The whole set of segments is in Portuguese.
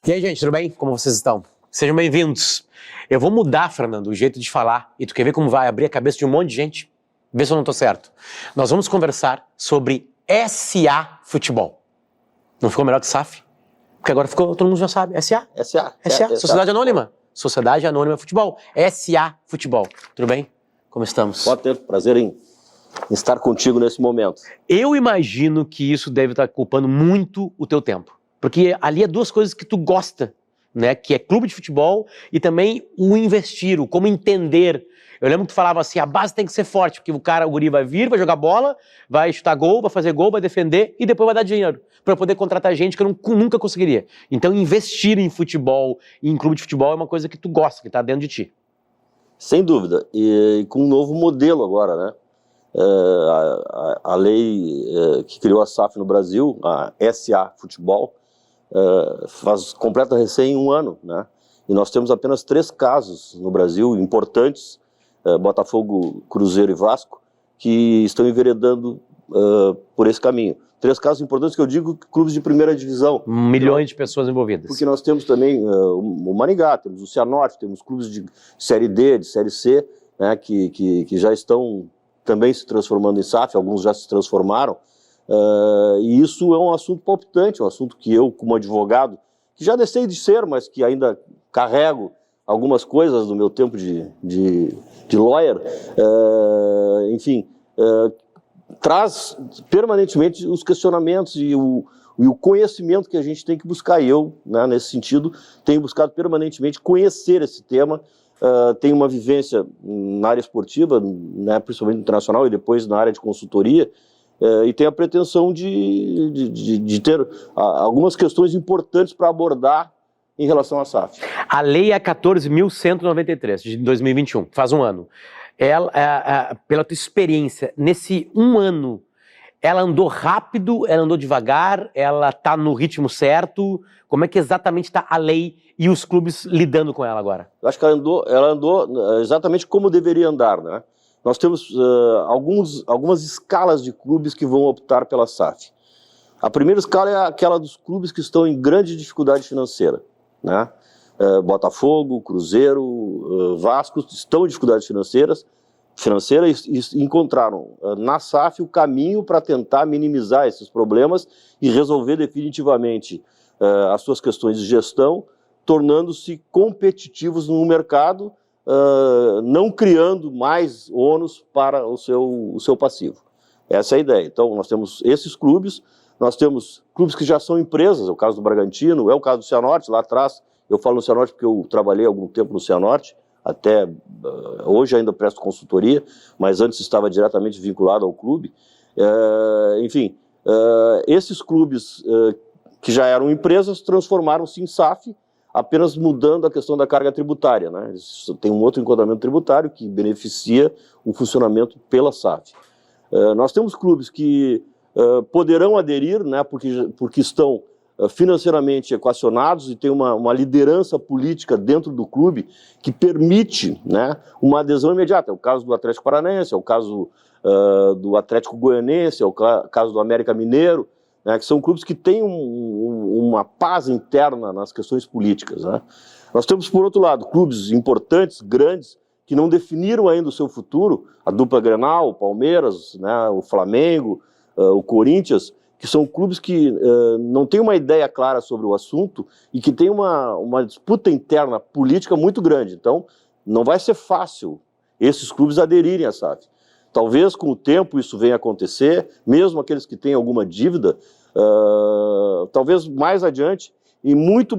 E aí, gente, tudo bem? Como vocês estão? Sejam bem-vindos. Eu vou mudar, Fernando, o jeito de falar, e tu quer ver como vai abrir a cabeça de um monte de gente? Vê se eu não tô certo. Nós vamos conversar sobre SA Futebol. Não ficou melhor que SAF? Porque agora ficou, todo mundo já sabe, SA. SA. Sociedade Anônima. Sociedade Anônima Futebol. SA Futebol. Tudo bem? Como estamos? Pode ter prazer em estar contigo nesse momento. Eu imagino que isso deve estar ocupando muito o teu tempo. Porque ali é duas coisas que tu gosta, né? Que é clube de futebol e também o investir, o como entender. Eu lembro que tu falava assim, a base tem que ser forte, porque o guri vai vir, vai jogar bola, vai chutar gol, vai fazer gol, vai defender e depois vai dar dinheiro para poder contratar gente que eu nunca conseguiria. Então investir em futebol, em clube de futebol é uma coisa que tu gosta, que tá dentro de ti. Sem dúvida. E com um novo modelo agora, né? A lei que criou a SAF no Brasil, a SA Futebol, completa recém um ano, né? E nós temos apenas 3 casos no Brasil importantes, Botafogo, Cruzeiro e Vasco, que estão enveredando por esse caminho. 3 casos importantes que eu digo, clubes de primeira divisão. Milhões de pessoas envolvidas. Porque nós temos também o Maringá, temos o Cianorte, temos clubes de Série D, de Série C, né, que já estão também se transformando em SAF, alguns já se transformaram. E isso é um assunto palpitante, um assunto que eu, como advogado, que já deixei de ser, mas que ainda carrego algumas coisas do meu tempo de lawyer, traz permanentemente os questionamentos e o conhecimento que a gente tem que buscar. E eu, né, nesse sentido, tenho buscado permanentemente conhecer esse tema. Tenho uma vivência na área esportiva, né, principalmente internacional, e depois na área de consultoria, e tenho a pretensão de ter algumas questões importantes para abordar em relação à SAF. A lei é 14.193, de 2021, faz um ano. Ela, pela tua experiência, nesse um ano, ela andou rápido, ela andou devagar, ela está no ritmo certo? Como é que exatamente está a lei e os clubes lidando com ela agora? Eu acho que ela andou exatamente como deveria andar, né? Nós temos algumas escalas de clubes que vão optar pela SAF. A primeira escala é aquela dos clubes que estão em grande dificuldade financeira, né? Botafogo, Cruzeiro, Vasco estão em dificuldades financeiras e encontraram na SAF o caminho para tentar minimizar esses problemas e resolver definitivamente as suas questões de gestão, tornando-se competitivos no mercado, não criando mais ônus para o seu passivo. Essa é a ideia. Então nós temos esses clubes, nós temos clubes que já são empresas, é o caso do Bragantino, é o caso do Cianorte, lá atrás. Eu falo no Cianorte porque eu trabalhei algum tempo no Cianorte, até hoje ainda presto consultoria, mas antes estava diretamente vinculado ao clube. Esses clubes que já eram empresas transformaram-se em SAF, apenas mudando a questão da carga tributária, né? Tem um outro enquadramento tributário que beneficia o funcionamento pela SAF. Nós temos clubes que poderão aderir, né, porque estão financeiramente equacionados e tem uma liderança política dentro do clube que permite, né, uma adesão imediata. É o caso do Atlético Paranaense, é o caso do Atlético Goianense, é o caso do América Mineiro, né, que são clubes que têm uma paz interna nas questões políticas, né. Nós temos, por outro lado, clubes importantes, grandes, que não definiram ainda o seu futuro, a dupla Grenal, o Palmeiras, né, o Flamengo, o Corinthians, que são clubes que não têm uma ideia clara sobre o assunto e que têm uma disputa interna política muito grande. Então, não vai ser fácil esses clubes aderirem à SAF. Talvez, com o tempo, isso venha a acontecer, mesmo aqueles que têm alguma dívida, talvez mais adiante, e muito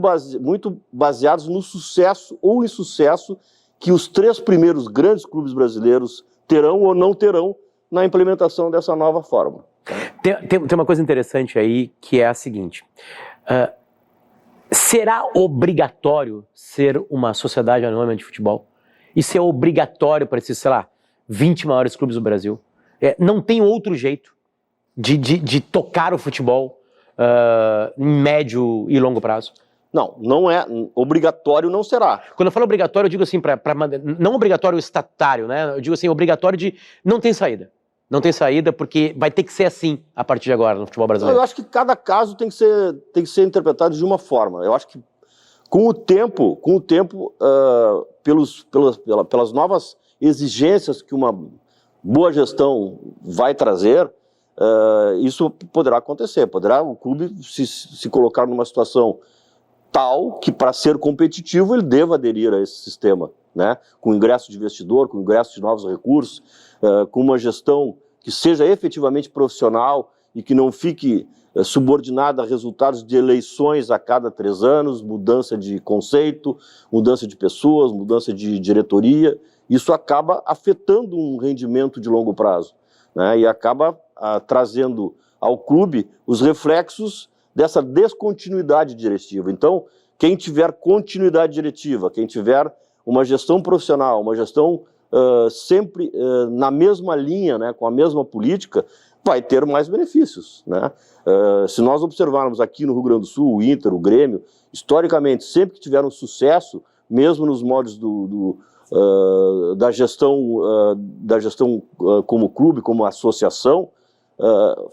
baseados no sucesso ou insucesso que os 3 primeiros grandes clubes brasileiros terão ou não terão na implementação dessa nova forma. Tem uma coisa interessante aí, que é a seguinte. Será obrigatório ser uma sociedade anônima de futebol? Isso é obrigatório para esses, sei lá, 20 maiores clubes do Brasil? Não tem outro jeito de tocar o futebol em médio e longo prazo? Não é obrigatório, não será. Quando eu falo obrigatório, eu digo assim, não obrigatório estatutário, né? Eu digo assim, obrigatório de não tem saída. Não tem saída porque vai ter que ser assim a partir de agora no futebol brasileiro. Eu acho que cada caso tem que ser interpretado de uma forma. Eu acho que Com o tempo, pelas novas exigências que uma boa gestão vai trazer, isso poderá acontecer. Poderá o clube se colocar numa situação tal que, para ser competitivo, ele deva aderir a esse sistema, né? Com ingresso de investidor, com ingresso de novos recursos, com uma gestão que seja efetivamente profissional e que não fique subordinada a resultados de eleições a cada 3 anos, mudança de conceito, mudança de pessoas, mudança de diretoria. Isso acaba afetando um rendimento de longo prazo, né? E acaba trazendo ao clube os reflexos dessa descontinuidade diretiva. Então, quem tiver continuidade diretiva, quem tiver uma gestão profissional, uma gestão sempre na mesma linha, né, com a mesma política, vai ter mais benefícios, né? Se nós observarmos aqui no Rio Grande do Sul, o Inter, o Grêmio, historicamente, sempre que tiveram sucesso, mesmo nos modos da gestão como clube, como associação,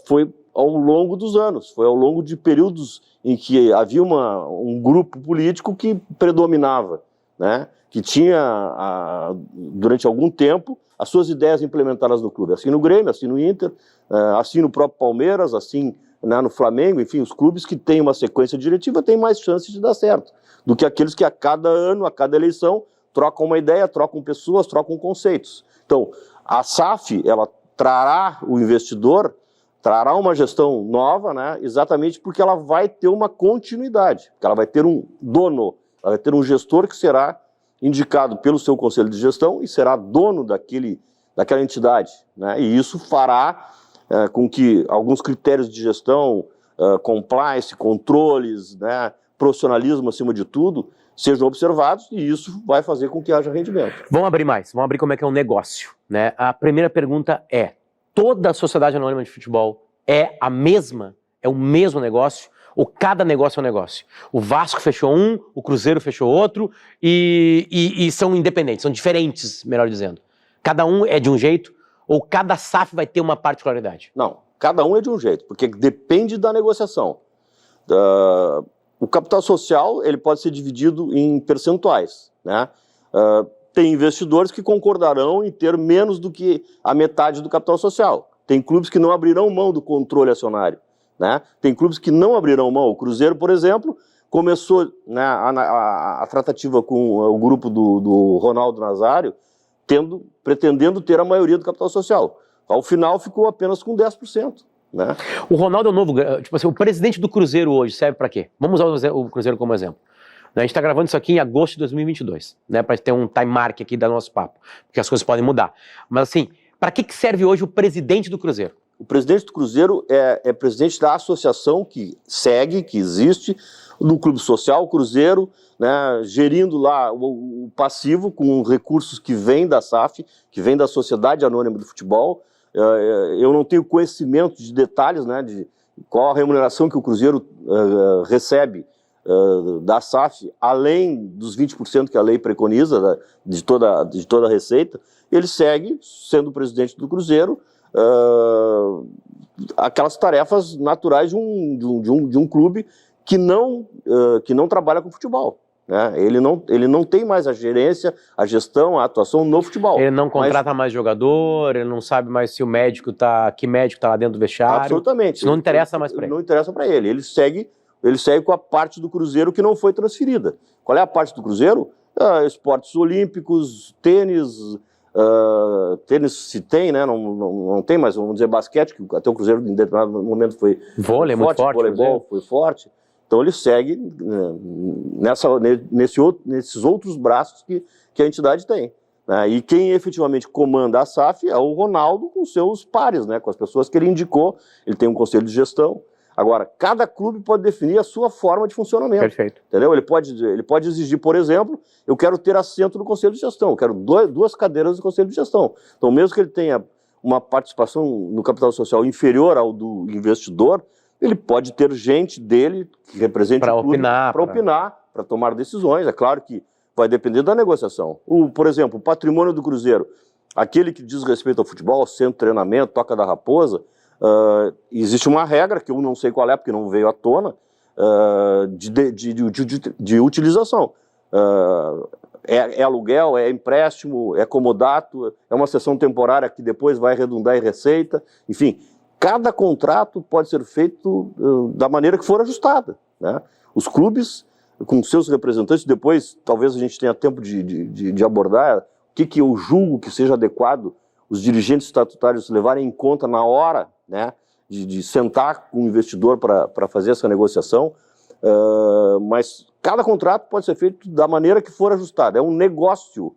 foi ao longo dos anos, foi ao longo de períodos em que havia um grupo político que predominava, né? Que tinha, durante algum tempo, as suas ideias implementadas no clube. Assim no Grêmio, assim no Inter, assim no próprio Palmeiras, assim, né, no Flamengo, enfim, os clubes que têm uma sequência diretiva têm mais chances de dar certo do que aqueles que a cada ano, a cada eleição, trocam uma ideia, trocam pessoas, trocam conceitos. Então, a SAF, ela trará o investidor, trará uma gestão nova, né, exatamente porque ela vai ter uma continuidade, porque ela vai ter um dono, ela vai ter um gestor que será indicado pelo seu conselho de gestão e será dono daquela entidade, né, e isso fará com que alguns critérios de gestão, compliance, controles, né, profissionalismo acima de tudo, sejam observados, e isso vai fazer com que haja rendimento. Vamos abrir mais, vamos abrir como é que é um negócio, né? A primeira pergunta é: toda a sociedade anônima de futebol é a mesma? É o mesmo negócio? Ou cada negócio é um negócio? O Vasco fechou um, o Cruzeiro fechou outro, e são independentes, são diferentes, melhor dizendo. Cada um é de um jeito, ou cada SAF vai ter uma particularidade? Não, cada um é de um jeito, porque depende da negociação. O capital social, ele pode ser dividido em percentuais, né? Tem investidores que concordarão em ter menos do que a metade do capital social. Tem clubes que não abrirão mão do controle acionário, né? Tem clubes que não abrirão mão. O Cruzeiro, por exemplo, começou, né, a tratativa com o grupo do Ronaldo Nazário, pretendendo ter a maioria do capital social. Ao final, ficou apenas com 10%. Né? O Ronaldo é o novo, tipo assim, o presidente do Cruzeiro hoje serve para quê? Vamos usar o Cruzeiro como exemplo. A gente está gravando isso aqui em agosto de 2022, né, para ter um time mark aqui do nosso papo, porque as coisas podem mudar. Mas assim, para que serve hoje o presidente do Cruzeiro? O presidente do Cruzeiro é presidente da associação que existe, do Clube Social Cruzeiro, né, gerindo lá o passivo com recursos que vêm da SAF, que vêm da Sociedade Anônima do Futebol. Eu não tenho conhecimento de detalhes, né, de qual a remuneração que o Cruzeiro recebe da SAF, além dos 20% que a lei preconiza, né, de toda a receita. Ele segue, sendo presidente do Cruzeiro, aquelas tarefas naturais de um clube que não trabalha com futebol. Né? Ele não tem mais a gerência, a gestão, a atuação no futebol. Ele não contrata mais jogador, ele não sabe mais se que médico está lá dentro do vestiário. Absolutamente. Isso não interessa mais para ele. Não interessa para ele. Ele segue com a parte do Cruzeiro que não foi transferida. Qual é a parte do Cruzeiro? Esportes olímpicos, tênis se tem, né? Não tem mais, vamos dizer, basquete, que até o Cruzeiro em determinado momento foi vôlei, muito forte, voleibol foi forte. Então ele segue nesses outros braços que a entidade tem. Né? E quem efetivamente comanda a SAF é o Ronaldo com seus pares, né? Com as pessoas que ele indicou. Ele tem um conselho de gestão. Agora, cada clube pode definir a sua forma de funcionamento. Perfeito. Entendeu? Ele pode exigir, por exemplo, eu quero ter assento no conselho de gestão, eu quero 2 cadeiras no conselho de gestão. Então, mesmo que ele tenha uma participação no capital social inferior ao do investidor, ele pode ter gente dele que represente o clube para opinar, para tomar decisões. É claro que vai depender da negociação. Por exemplo, o patrimônio do Cruzeiro, aquele que diz respeito ao futebol, centro de treinamento, Toca da Raposa, existe uma regra, que eu não sei qual é, porque não veio à tona, de utilização. É aluguel, é empréstimo, é comodato, é uma cessão temporária que depois vai redundar em receita, enfim, cada contrato pode ser feito da maneira que for ajustada, né? Os clubes, com seus representantes, depois talvez a gente tenha tempo de abordar o que eu julgo que seja adequado os dirigentes estatutários levarem em conta na hora, né, de sentar com o investidor para fazer essa negociação, mas cada contrato pode ser feito da maneira que for ajustado. É um negócio,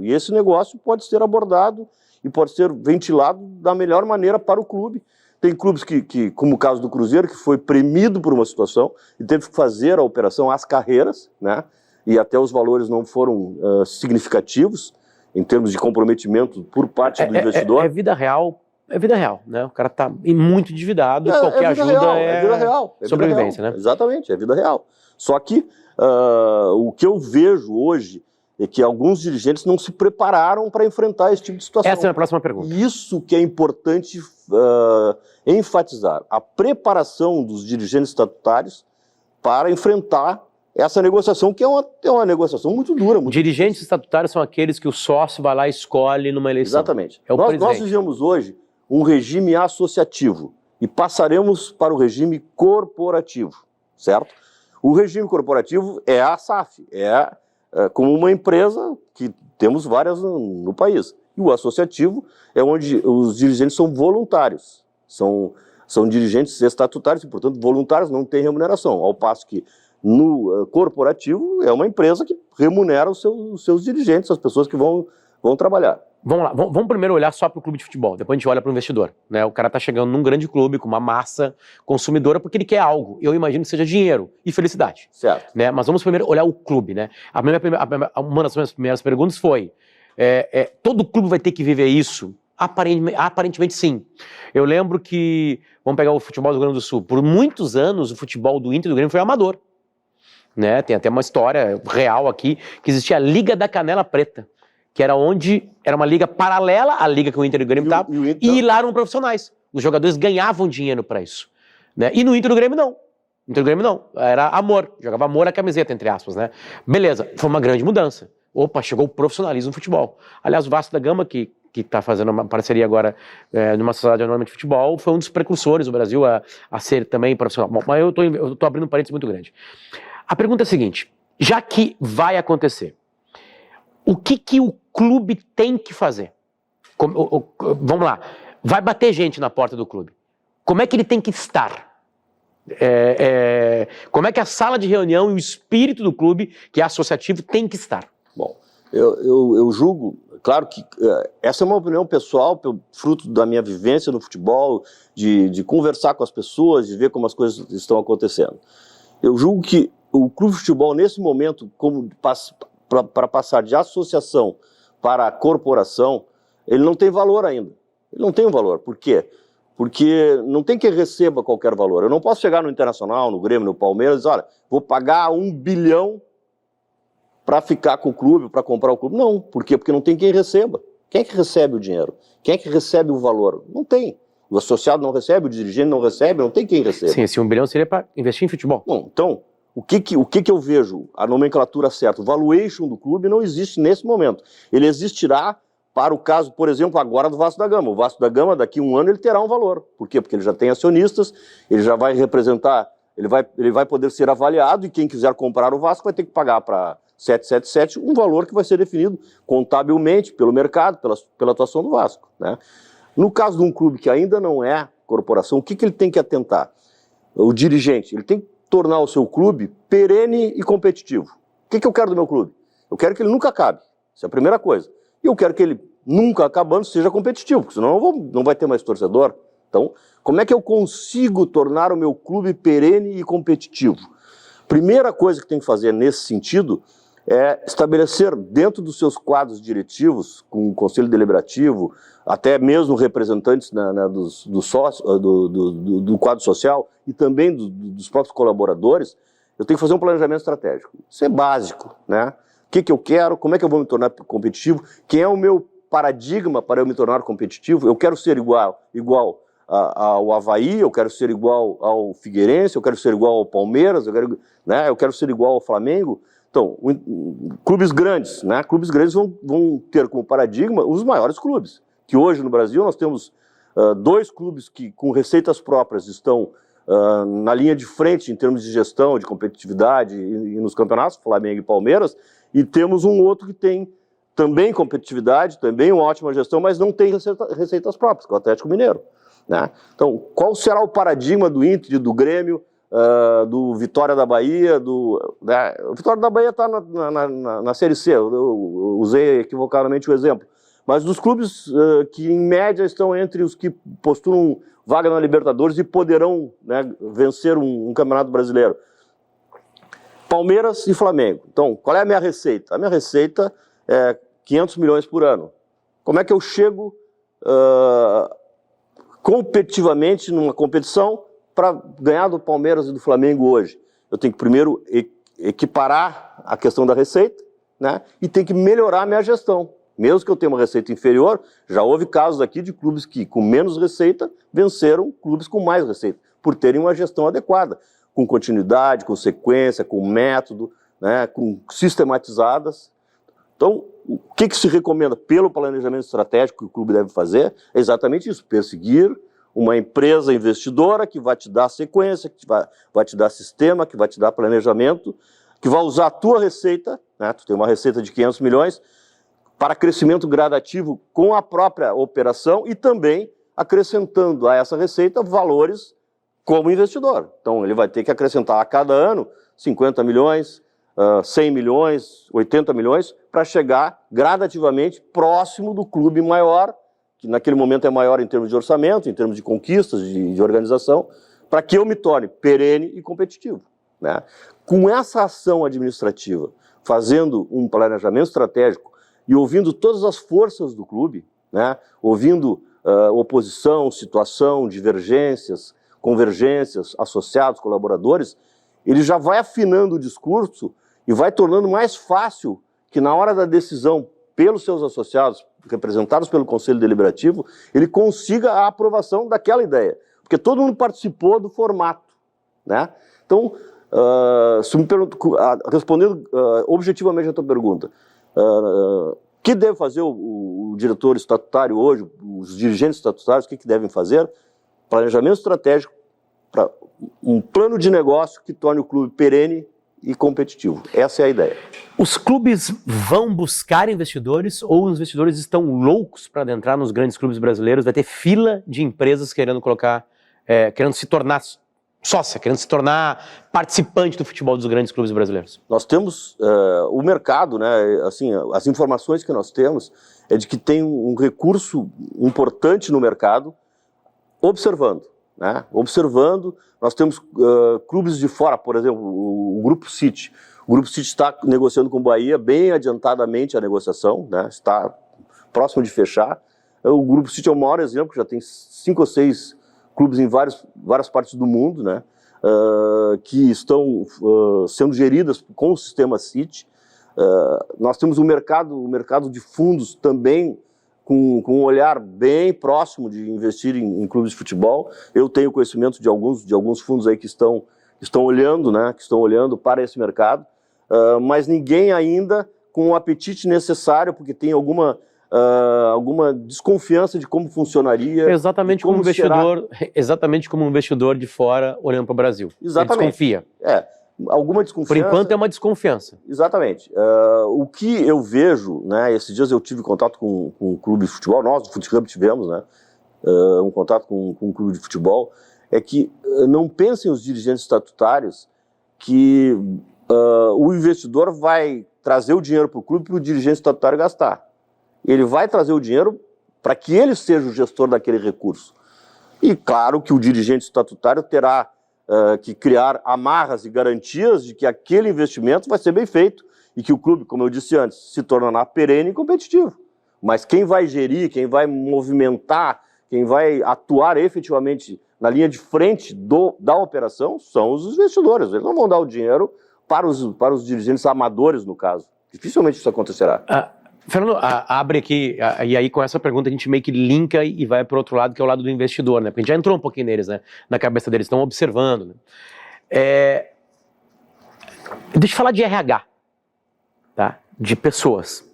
e esse negócio pode ser abordado e pode ser ventilado da melhor maneira para o clube. Tem clubes que, como o caso do Cruzeiro, que foi premido por uma situação e teve que fazer a operação às carreiras, né, e até os valores não foram significativos em termos de comprometimento por parte do investidor. É vida real, né? O cara tá muito endividado, qualquer ajuda é vida real, sobrevivência, né? Exatamente, é vida real. Só que o que eu vejo hoje é que alguns dirigentes não se prepararam para enfrentar esse tipo de situação. Essa é a minha próxima pergunta. Isso que é importante enfatizar, a preparação dos dirigentes estatutários para enfrentar essa negociação, que é uma negociação muito dura. Dirigentes estatutários são aqueles que o sócio vai lá e escolhe numa eleição. Exatamente. É o presidente. Nós vivemos hoje um regime associativo e passaremos para o regime corporativo, certo? O regime corporativo é a SAF, como uma empresa que temos várias no país. E o associativo é onde os dirigentes são voluntários, são dirigentes estatutários e, portanto, voluntários, não têm remuneração, ao passo que no corporativo é uma empresa que remunera os seus dirigentes, as pessoas que vão trabalhar. Vamos lá, vamos primeiro olhar só para o clube de futebol, depois a gente olha para o investidor, né? O cara está chegando num grande clube com uma massa consumidora porque ele quer algo, eu imagino que seja dinheiro e felicidade. Certo. Né? Mas vamos primeiro olhar o clube, né? Uma das minhas primeiras perguntas foi, todo clube vai ter que viver isso? Aparentemente sim. Eu lembro que, vamos pegar o futebol do Rio Grande do Sul, por muitos anos o futebol do Inter e do Grêmio foi amador. Né? Tem até uma história real aqui, que existia a Liga da Canela Preta, que era uma liga paralela à liga que o Inter e o Grêmio estavam, e lá eram profissionais. Os jogadores ganhavam dinheiro para isso. Né? E no Inter e do Grêmio não. No Inter e do Grêmio não. Era amor. Jogava amor à camiseta, entre aspas. Né? Beleza, foi uma grande mudança. Opa, chegou o profissionalismo no futebol. Aliás, o Vasco da Gama, que está fazendo uma parceria agora numa sociedade anônima de futebol, foi um dos precursores do Brasil a ser também profissional. Bom, mas eu tô abrindo um parênteses muito grande. A pergunta é a seguinte, já que vai acontecer, o que o clube tem que fazer? Vamos lá, vai bater gente na porta do clube. Como é que ele tem que estar? Como é que a sala de reunião e o espírito do clube, que é associativo, tem que estar? Bom, eu julgo, claro que essa é uma opinião pessoal, fruto da minha vivência no futebol, de conversar com as pessoas, de ver como as coisas estão acontecendo. Eu julgo que o clube de futebol, nesse momento, para passar de associação para corporação, ele não tem valor ainda. Ele não tem um valor. Por quê? Porque não tem quem receba qualquer valor. Eu não posso chegar no Internacional, no Grêmio, no Palmeiras e dizer, olha, vou pagar 1 bilhão para ficar com o clube, para comprar o clube. Não. Por quê? Porque não tem quem receba. Quem é que recebe o dinheiro? Quem é que recebe o valor? Não tem. O associado não recebe, o dirigente não recebe, não tem quem receba. Sim, esse 1 bilhão seria para investir em futebol. Bom, então, o que eu vejo, a nomenclatura certa, o valuation do clube não existe nesse momento. Ele existirá para o caso, por exemplo, agora do Vasco da Gama. O Vasco da Gama, daqui a 1 ano, ele terá um valor. Por quê? Porque ele já tem acionistas, ele já vai representar, ele vai poder ser avaliado e quem quiser comprar o Vasco vai ter que pagar para 777 um valor que vai ser definido contabilmente pelo mercado, pela atuação do Vasco, né? No caso de um clube que ainda não é corporação, o que ele tem que atentar? O dirigente, ele tem que tornar o seu clube perene e competitivo. O que eu quero do meu clube? Eu quero que ele nunca acabe. Essa é a primeira coisa. E eu quero que ele, nunca acabando, seja competitivo, porque senão não vai ter mais torcedor. Então, como é que eu consigo tornar o meu clube perene e competitivo? Primeira coisa que tem que fazer nesse sentido é estabelecer dentro dos seus quadros diretivos, com o Conselho Deliberativo, até mesmo representantes do quadro social e também dos próprios colaboradores, eu tenho que fazer um planejamento estratégico. Isso é básico, né? O que eu quero, como é que eu vou me tornar competitivo, quem é o meu paradigma para eu me tornar competitivo, eu quero ser igual ao Avaí, eu quero ser igual ao Figueirense, eu quero ser igual ao Palmeiras, eu quero ser igual ao Flamengo. Então, clubes grandes, né? Clubes grandes vão ter como paradigma os maiores clubes, que hoje no Brasil nós temos 2 clubes que com receitas próprias estão na linha de frente em termos de gestão, de competitividade e nos campeonatos, Flamengo e Palmeiras, e temos um outro que tem também competitividade, também uma ótima gestão, mas não tem receitas próprias, que é o Atlético Mineiro, né? Então, qual será o paradigma do Inter, do Grêmio, do Vitória da Bahia, né? O Vitória da Bahia está na Série C, eu usei equivocadamente o exemplo, mas dos clubes que em média estão entre os que postulam vaga na Libertadores e poderão, né, vencer um campeonato brasileiro. Palmeiras e Flamengo. Então, qual é a minha receita? A minha receita é 500 milhões por ano. Como é que eu chego competitivamente numa competição para ganhar do Palmeiras e do Flamengo hoje? Eu tenho que primeiro equiparar a questão da receita, né, e tenho que melhorar a minha gestão. Mesmo que eu tenha uma receita inferior, já houve casos aqui de clubes que com menos receita venceram clubes com mais receita, por terem uma gestão adequada, com continuidade, com sequência, com método, né, com sistematizadas. Então, o que se recomenda pelo planejamento estratégico que o clube deve fazer é exatamente isso, perseguir uma empresa investidora que vai te dar sequência, que vai te dar sistema, que vai te dar planejamento, que vai usar a tua receita, né, tu tem uma receita de 500 milhões, para crescimento gradativo com a própria operação e também acrescentando a essa receita valores como investidor. Então, ele vai ter que acrescentar a cada ano 50 milhões, 100 milhões, 80 milhões, para chegar gradativamente próximo do clube maior, que naquele momento é maior em termos de orçamento, em termos de conquistas, de organização, para que eu me torne perene e competitivo, né? Com essa ação administrativa, fazendo um planejamento estratégico, e ouvindo todas as forças do clube, né? Ouvindo oposição, situação, divergências, convergências, associados, colaboradores, ele já vai afinando o discurso e vai tornando mais fácil que na hora da decisão pelos seus associados, representados pelo Conselho Deliberativo, ele consiga a aprovação daquela ideia. Porque todo mundo participou do formato, né? Então, respondendo objetivamente a tua pergunta, o que deve fazer o diretor estatutário hoje, os dirigentes estatutários, o que devem fazer? Planejamento estratégico para um plano de negócio que torne o clube perene e competitivo. Essa é a ideia. Os clubes vão buscar investidores ou os investidores estão loucos para adentrar nos grandes clubes brasileiros? Vai ter fila de empresas querendo querendo se tornar sócia, querendo se tornar participante do futebol dos grandes clubes brasileiros? Nós temos o mercado, né? Assim, as informações que nós temos é de que tem um recurso importante no mercado observando, né? Observando, nós temos clubes de fora, por exemplo, o Grupo City. O Grupo City está negociando com o Bahia bem adiantadamente a negociação, né? Está próximo de fechar. O Grupo City é o maior exemplo, já tem 5 ou 6 clubes em várias partes do mundo, né, que estão sendo geridas com o sistema City. Nós temos o mercado de fundos também com um olhar bem próximo de investir em clubes de futebol. Eu tenho conhecimento de alguns fundos aí que estão olhando, né, que estão olhando para esse mercado, mas ninguém ainda com o apetite necessário, porque tem alguma desconfiança de como funcionaria. Exatamente como um investidor de fora olhando para o Brasil. Exatamente. Ele desconfia. Alguma desconfiança. Por enquanto é uma desconfiança. Exatamente. O que eu vejo, né, esses dias eu tive contato com um clube de futebol, nós do Fute Club tivemos, né, um contato com um clube de futebol, é que não pensem os dirigentes estatutários que o investidor vai trazer o dinheiro para o clube para o dirigente estatutário gastar. Ele vai trazer o dinheiro para que ele seja o gestor daquele recurso. E claro que o dirigente estatutário terá que criar amarras e garantias de que aquele investimento vai ser bem feito e que o clube, como eu disse antes, se tornará perene e competitivo. Mas quem vai gerir, quem vai movimentar, quem vai atuar efetivamente na linha de frente da operação são os investidores. Eles não vão dar o dinheiro para os dirigentes amadores, no caso. Dificilmente isso acontecerá. Fernando, abre aqui, e aí com essa pergunta a gente meio que linka e vai para o outro lado, que é o lado do investidor, né? Porque a gente já entrou um pouquinho neles, né? Na cabeça deles, estão observando, né? Deixa eu falar de RH, tá? De pessoas.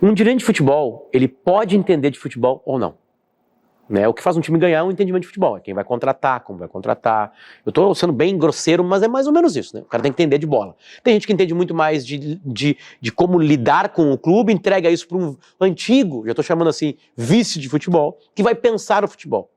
Um dirigente de futebol, ele pode entender de futebol ou não. Né? O que faz um time ganhar é um entendimento de futebol. É quem vai contratar, como vai contratar. Eu estou sendo bem grosseiro, mas é mais ou menos isso, né? O cara tem que entender de bola. Tem gente que entende muito mais de como lidar com o clube, entrega isso para um antigo, já estou chamando assim, vice de futebol, que vai pensar o futebol.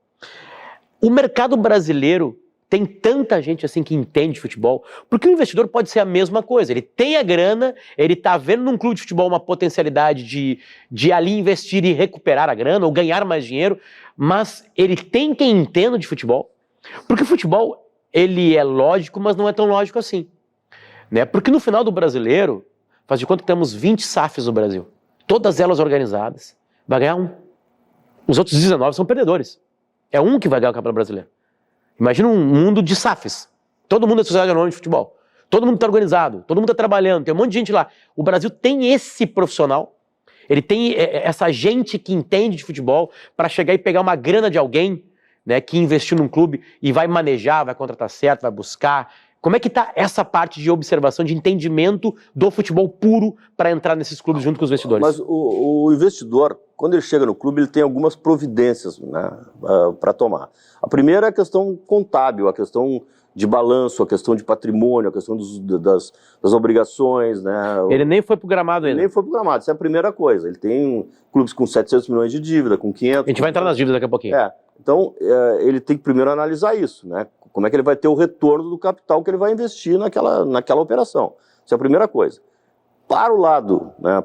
O mercado brasileiro tem tanta gente assim que entende futebol, porque o investidor pode ser a mesma coisa. Ele tem a grana, ele está vendo num clube de futebol uma potencialidade de ali investir e recuperar a grana ou ganhar mais dinheiro, mas ele tem quem entenda de futebol, porque o futebol ele é lógico, mas não é tão lógico assim. Né? Porque no final do brasileiro, faz de conta que temos 20 SAFs no Brasil, todas elas organizadas, vai ganhar um. Os outros 19 são perdedores. É um que vai ganhar o Campeonato Brasileiro. Imagina um mundo de SAFs. Todo mundo é sociedade anônima de futebol. Todo mundo está organizado, todo mundo está trabalhando, tem um monte de gente lá. O Brasil tem esse profissional, ele tem essa gente que entende de futebol para chegar e pegar uma grana de alguém, né, que investiu num clube e vai manejar, vai contratar certo, vai buscar. Como é que está essa parte de observação, de entendimento do futebol puro para entrar nesses clubes junto com os investidores? Mas o investidor, quando ele chega no clube, ele tem algumas providências, né, para tomar. A primeira é a questão contábil, a questão de balanço, a questão de patrimônio, a questão das obrigações, né? Ele nem foi pro gramado ainda. Ele nem foi pro gramado, isso é a primeira coisa. Ele tem clubes com 700 milhões de dívida, com 500... A gente vai entrar nas dívidas daqui a pouquinho. Então, ele tem que primeiro analisar isso, né? Como é que ele vai ter o retorno do capital que ele vai investir naquela operação. Isso é a primeira coisa. Para o lado, né,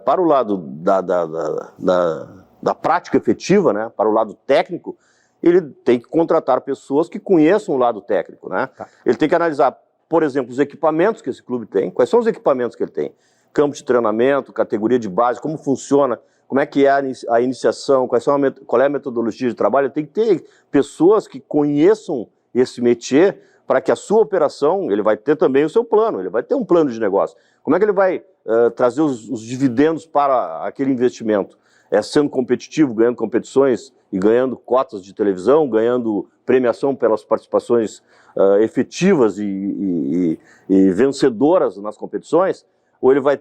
da prática efetiva, né, para o lado técnico, ele tem que contratar pessoas que conheçam o lado técnico, né? Tá. Ele tem que analisar, por exemplo, os equipamentos que esse clube tem. Quais são os equipamentos que ele tem? Campo de treinamento, categoria de base, como funciona, como é que é a iniciação, qual é a metodologia de trabalho. Ele tem que ter pessoas que conheçam esse métier para que a sua operação, ele vai ter também o seu plano, ele vai ter um plano de negócio. Como é que ele vai trazer os dividendos para aquele investimento? Sendo competitivo, ganhando competições e ganhando cotas de televisão, ganhando premiação pelas participações efetivas e vencedoras nas competições, ou ele vai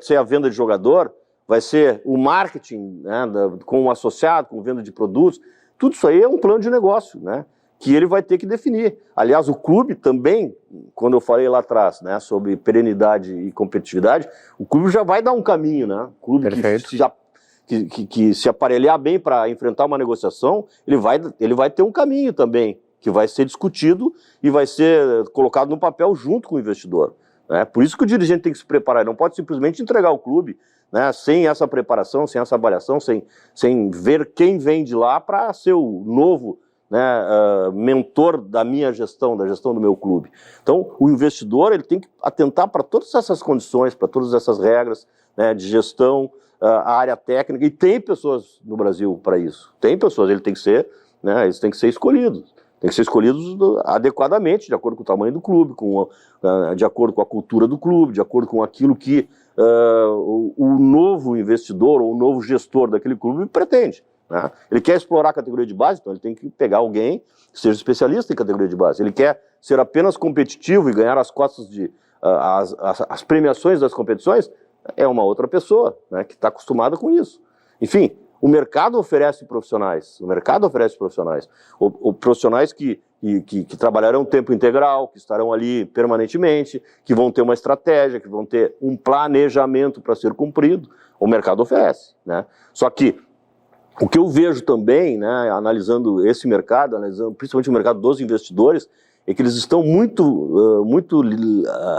ser a venda de jogador, vai ser o marketing, né, com o associado, com venda de produtos. Tudo isso aí é um plano de negócio, né, que ele vai ter que definir. Aliás, o clube também, quando eu falei lá atrás, né, sobre perenidade e competitividade, o clube já vai dar um caminho, né? O clube que se aparelhar bem para enfrentar uma negociação, ele vai ter um caminho também, que vai ser discutido e vai ser colocado no papel junto com o investidor. Né? Por isso que o dirigente tem que se preparar, ele não pode simplesmente entregar o clube, né, sem essa preparação, sem essa avaliação, sem ver quem vem de lá para ser o novo, né, mentor da minha gestão, da gestão do meu clube. Então, o investidor ele tem que atentar para todas essas condições, para todas essas regras, né, de gestão, a área técnica, e tem pessoas no Brasil para isso. Tem pessoas, eles têm que ser escolhidos. Tem que ser escolhidos adequadamente, de acordo com o tamanho do clube, de acordo com a cultura do clube, de acordo com aquilo que o novo investidor ou o novo gestor daquele clube pretende. Né? Ele quer explorar a categoria de base, então ele tem que pegar alguém que seja especialista em categoria de base. Ele quer ser apenas competitivo e ganhar as cotas as premiações das competições, é uma outra pessoa, né, que está acostumada com isso. Enfim, o mercado oferece profissionais, profissionais que trabalharão tempo integral, que estarão ali permanentemente, que vão ter uma estratégia, que vão ter um planejamento para ser cumprido. O mercado oferece, né? Só que o que eu vejo também, né, analisando esse mercado, analisando principalmente o mercado dos investidores, é que eles estão muito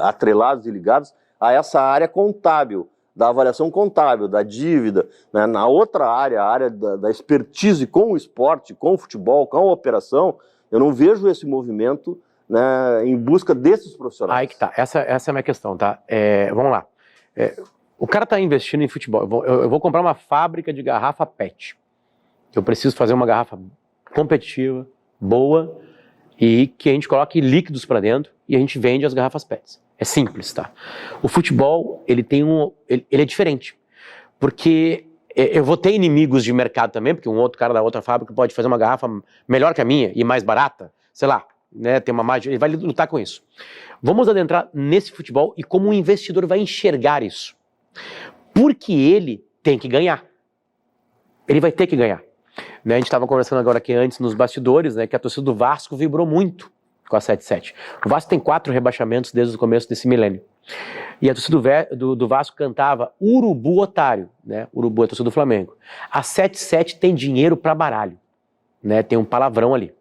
atrelados e ligados a essa área contábil, da avaliação contábil, da dívida, né? Na outra área, a área da expertise com o esporte, com o futebol, com a operação, eu não vejo esse movimento, né, em busca desses profissionais. Aí que tá, essa é a minha questão, tá? Vamos lá. O cara está investindo em futebol, eu vou comprar uma fábrica de garrafa PET. Eu preciso fazer uma garrafa competitiva, boa, e que a gente coloque líquidos para dentro e a gente vende as garrafas PETs. É simples, tá? O futebol, ele é diferente. Porque eu vou ter inimigos de mercado também, porque um outro cara da outra fábrica pode fazer uma garrafa melhor que a minha e mais barata, sei lá, né, tem uma margem, ele vai lutar com isso. Vamos adentrar nesse futebol e como o investidor vai enxergar isso. Porque ele tem que ganhar. Ele vai ter que ganhar. Né, a gente estava conversando agora aqui antes nos bastidores, né, que a torcida do Vasco vibrou muito com a 7-7. O Vasco tem 4 rebaixamentos desde o começo desse milênio. E a torcida do Vasco cantava Urubu Otário, né? Urubu é a torcida do Flamengo. A 7-7 tem dinheiro para baralho, né? Tem um palavrão ali.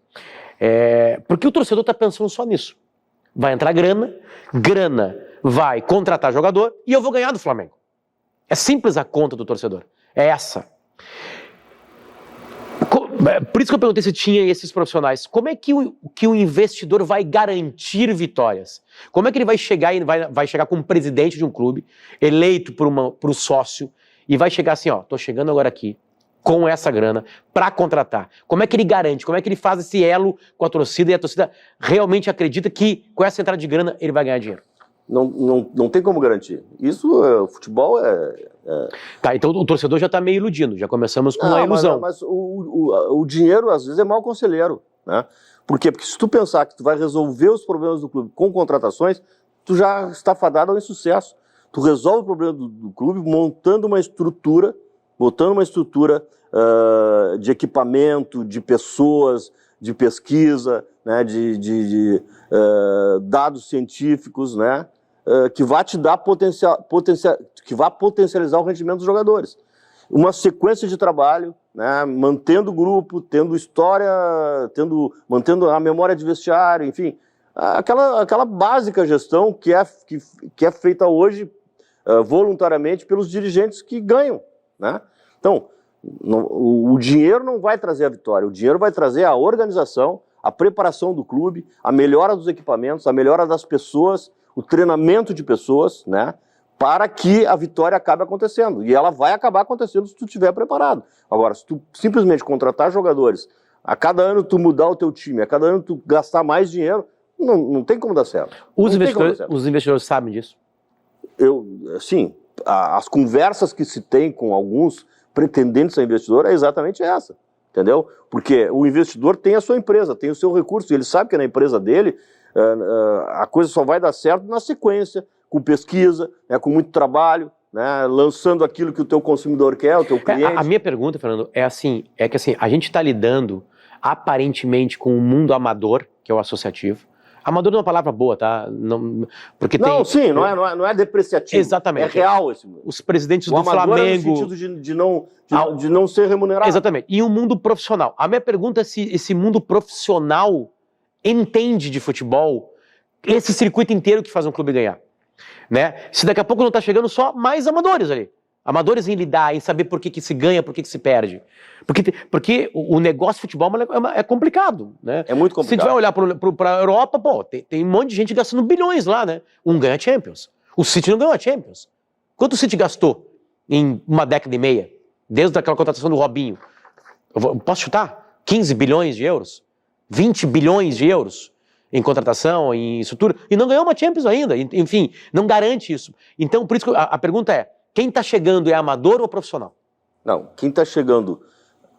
Porque o torcedor está pensando só nisso. Vai entrar grana vai contratar jogador e eu vou ganhar do Flamengo. É simples a conta do torcedor. É essa. Por isso que eu perguntei se tinha esses profissionais. Como é que o investidor vai garantir vitórias? Como é que ele vai chegar vai chegar como presidente de um clube, eleito por um sócio, e vai chegar assim, ó, tô chegando agora aqui com essa grana para contratar. Como é que ele garante? Como é que ele faz esse elo com a torcida e a torcida realmente acredita que com essa entrada de grana ele vai ganhar dinheiro? Não tem como garantir. Isso, futebol Tá, então o torcedor já está meio iludindo, já começamos com uma ilusão. Mas o dinheiro, às vezes, é mau conselheiro, né? Por quê? Porque se tu pensar que tu vai resolver os problemas do clube com contratações, tu já está fadado ao insucesso. Tu resolve o problema do clube montando uma estrutura, de equipamento, de pessoas, de pesquisa, né? de dados científicos, né? Que vai te dar que vai potencializar o rendimento dos jogadores. Uma sequência de trabalho, né, mantendo o grupo, tendo história, mantendo a memória de vestiário, enfim, aquela básica gestão que é feita hoje voluntariamente pelos dirigentes que ganham, né? Então, o dinheiro não vai trazer a vitória, o dinheiro vai trazer a organização, a preparação do clube, a melhora dos equipamentos, a melhora das pessoas, o treinamento de pessoas, né, para que a vitória acabe acontecendo. E ela vai acabar acontecendo se tu estiver preparado. Agora, se tu simplesmente contratar jogadores, a cada ano tu mudar o teu time, a cada ano tu gastar mais dinheiro, não tem como dar certo. Os investidores sabem disso? Sim, as conversas que se tem com alguns pretendentes a investidor é exatamente essa. Entendeu? Porque o investidor tem a sua empresa, tem o seu recurso, e ele sabe que na empresa dele a coisa só vai dar certo na sequência, com pesquisa, né, com muito trabalho, né, lançando aquilo que o teu consumidor quer, o teu cliente. A minha pergunta, Fernando, é que a gente está lidando aparentemente com o mundo amador, que é o associativo. Amador não é uma palavra boa, tá? Não é depreciativo. Exatamente. É real esse mundo. Os presidentes do Flamengo... É no sentido de não ser remunerado. Exatamente. E o mundo profissional. A minha pergunta é se esse mundo profissional entende de futebol, esse circuito inteiro que faz um clube ganhar. Né? Se daqui a pouco não está chegando só mais amadores ali. Amadores em lidar, em saber por que se ganha, por que se perde. Porque o negócio de futebol é complicado, né? É muito complicado. Se a gente vai olhar para a Europa, pô, tem um monte de gente gastando bilhões lá, né? Um ganha Champions. O City não ganhou a Champions. Quanto o City gastou em uma década e meia? Desde aquela contratação do Robinho. Posso chutar? 15 bilhões de euros? 20 bilhões de euros em contratação, em estrutura, e não ganhou uma Champions ainda. Enfim, não garante isso. Então, por isso que a pergunta é, quem está chegando é amador ou profissional? Não, quem está chegando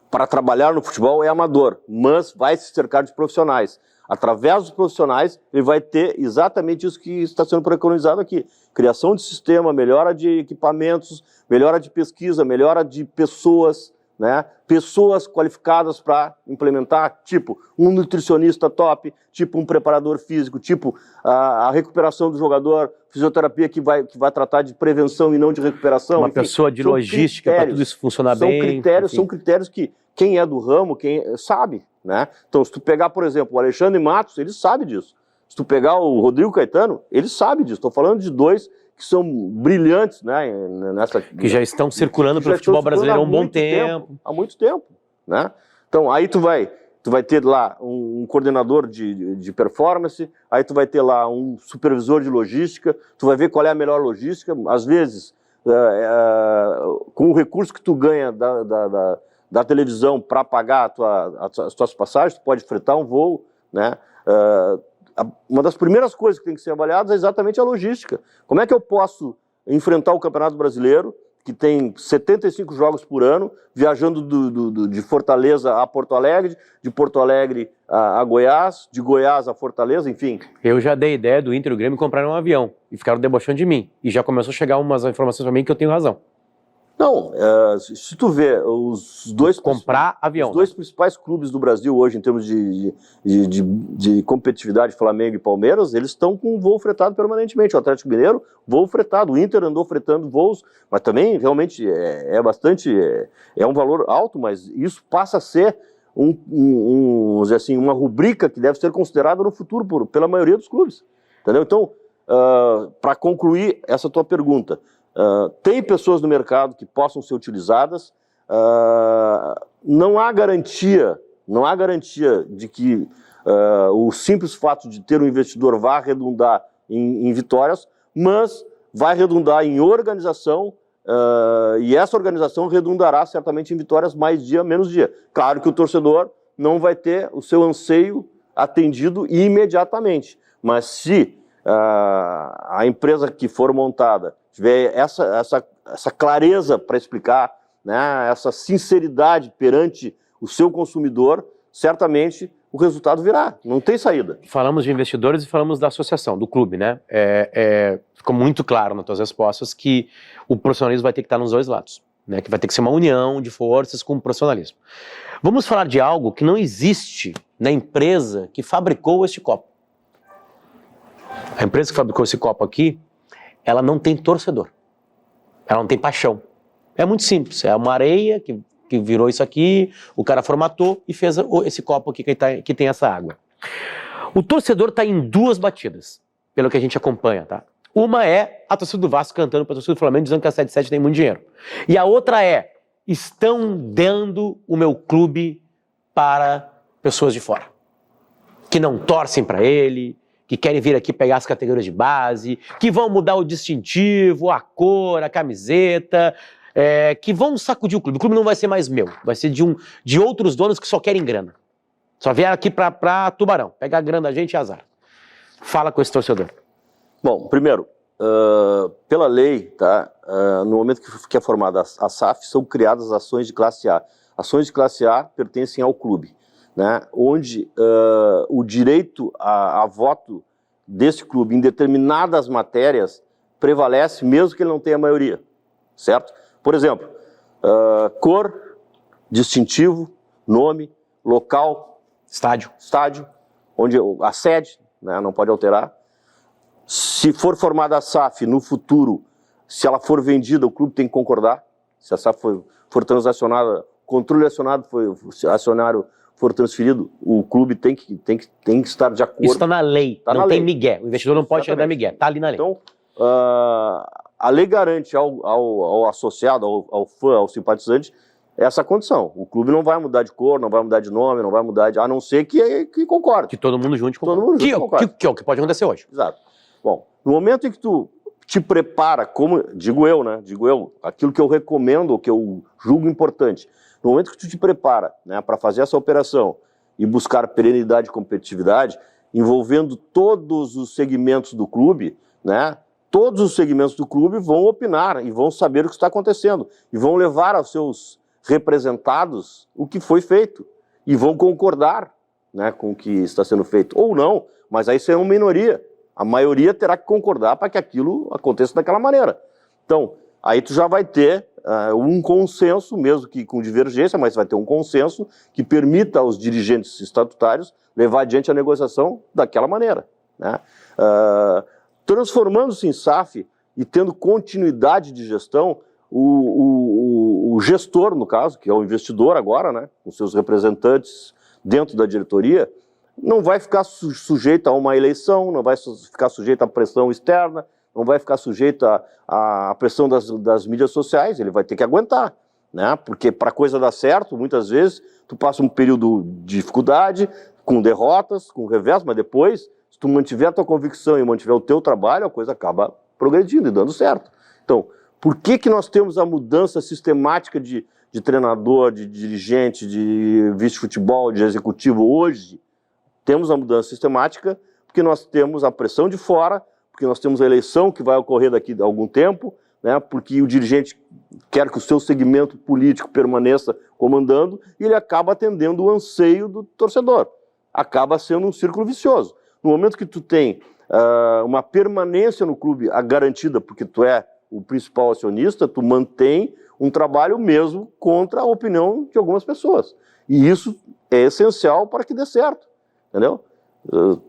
para trabalhar no futebol é amador, mas vai se cercar de profissionais. Através dos profissionais, ele vai ter exatamente isso que está sendo preconizado aqui. Criação de sistema, melhora de equipamentos, melhora de pesquisa, melhora de pessoas, né? Pessoas qualificadas para implementar, tipo um nutricionista top, tipo um preparador físico, tipo a recuperação do jogador, fisioterapia que vai tratar de prevenção e não de recuperação. Uma pessoa de logística para tudo isso funcionar bem. São critérios que quem é do ramo, quem sabe, né? Então, se tu pegar, por exemplo, o Alexandre Matos, ele sabe disso. Se tu pegar o Rodrigo Caetano, ele sabe disso. Estou falando de dois que são brilhantes, né? Que já estão circulando pelo futebol brasileiro há um bom tempo. Há muito tempo, né? Então, aí tu vai ter lá um coordenador de performance, aí tu vai ter lá um supervisor de logística, tu vai ver qual é a melhor logística. Às vezes, com o recurso que tu ganha da televisão para pagar as tuas passagens, tu pode fretar um voo, né? Uma das primeiras coisas que tem que ser avaliadas é exatamente a logística. Como é que eu posso enfrentar o Campeonato Brasileiro, que tem 75 jogos por ano, viajando de Fortaleza a Porto Alegre, de Porto Alegre a Goiás, de Goiás a Fortaleza, enfim. Eu já dei ideia do Inter e o Grêmio comprarem um avião e ficaram debochando de mim. E já começou a chegar umas informações para mim que eu tenho razão. Não, se tu vê os dois... Comprar avião. Os dois principais clubes do Brasil hoje, em termos de competitividade, Flamengo e Palmeiras, eles estão com voo fretado permanentemente. O Atlético Mineiro, voo fretado. O Inter andou fretando voos, mas também realmente é um valor alto, mas isso passa a ser vamos dizer assim, uma rubrica que deve ser considerada no futuro pela maioria dos clubes. Entendeu? Então, para concluir essa tua pergunta, tem pessoas no mercado que possam ser utilizadas, não há garantia de que o simples fato de ter um investidor vá redundar em vitórias, mas vai redundar em organização, e essa organização redundará certamente em vitórias mais dia, menos dia. Claro que o torcedor não vai ter o seu anseio atendido imediatamente, mas se a empresa que for montada tiver essa clareza para explicar, né, essa sinceridade perante o seu consumidor, certamente o resultado virá, não tem saída. Falamos de investidores e falamos da associação, do clube, né? Ficou muito claro nas tuas respostas que o profissionalismo vai ter que estar nos dois lados, né? Que vai ter que ser uma união de forças com o profissionalismo. Vamos falar de algo que não existe na empresa que fabricou este copo. A empresa que fabricou esse copo aqui, ela não tem torcedor, ela não tem paixão. É muito simples, é uma areia que virou isso aqui, o cara formatou e fez esse copo aqui que tem essa água. O torcedor está em duas batidas, pelo que a gente acompanha, tá? Uma é a torcida do Vasco cantando para a torcida do Flamengo, dizendo que a 77 tem muito dinheiro. E a outra é, estão dando o meu clube para pessoas de fora, que não torcem para ele, que querem vir aqui pegar as categorias de base, que vão mudar o distintivo, a cor, a camiseta, que vão sacudir o clube. O clube não vai ser mais meu, vai ser de outros donos que só querem grana. Só vieram aqui pra Tubarão, pegar a grana da gente e azar. Fala com esse torcedor. Bom, primeiro, pela lei, tá, no momento que é formada a SAF, são criadas ações de classe A. Ações de classe A pertencem ao clube, né, onde o direito a voto desse clube em determinadas matérias prevalece mesmo que ele não tenha maioria, certo? Por exemplo, cor, distintivo, nome, local, estádio, onde a sede, né, não pode alterar. Se for formada a SAF no futuro, se ela for vendida, o clube tem que concordar. Se a SAF for transacionada, controle acionado, se o acionário for transferido, o clube tem que estar de acordo. Isso está na lei, não tem migué. O investidor não pode chegar da migué, está ali na lei. Então, a lei garante ao associado, ao fã, ao simpatizante, essa condição. O clube não vai mudar de cor, não vai mudar de nome, não vai mudar a não ser que concorde. Que todo mundo junte concorde. Todo mundo junte concorde. Que é o que pode acontecer hoje. Exato. Bom, no momento em que tu te prepara, como, digo eu, aquilo que eu recomendo, o que eu julgo importante, no momento que tu te prepara, né, para fazer essa operação e buscar perenidade e competitividade, envolvendo todos os segmentos do clube, né, todos os segmentos do clube vão opinar e vão saber o que está acontecendo e vão levar aos seus representados o que foi feito e vão concordar, né, com o que está sendo feito. Ou não, mas aí isso é uma minoria. A maioria terá que concordar para que aquilo aconteça daquela maneira. Então, aí tu já vai ter um consenso, mesmo que com divergência, mas vai ter um consenso que permita aos dirigentes estatutários levar adiante a negociação daquela maneira, né? Transformando-se em SAF e tendo continuidade de gestão, o gestor, no caso, que é o investidor agora, né, com seus representantes dentro da diretoria, não vai ficar sujeito a uma eleição, não vai ficar sujeito à pressão externa, não vai ficar sujeito à pressão das mídias sociais, ele vai ter que aguentar, né? Porque para a coisa dar certo, muitas vezes, tu passa um período de dificuldade, com derrotas, com revés, mas depois, se tu mantiver a tua convicção e mantiver o teu trabalho, a coisa acaba progredindo e dando certo. Então, por que nós temos a mudança sistemática de treinador, de dirigente, de vice-futebol, de executivo hoje? Temos a mudança sistemática porque nós temos a pressão de fora, porque nós temos a eleição que vai ocorrer daqui a algum tempo, né, porque o dirigente quer que o seu segmento político permaneça comandando, e ele acaba atendendo o anseio do torcedor. Acaba sendo um círculo vicioso. No momento que tu tem uma permanência no clube garantida, porque tu é o principal acionista, tu mantém um trabalho mesmo contra a opinião de algumas pessoas. E isso é essencial para que dê certo, entendeu?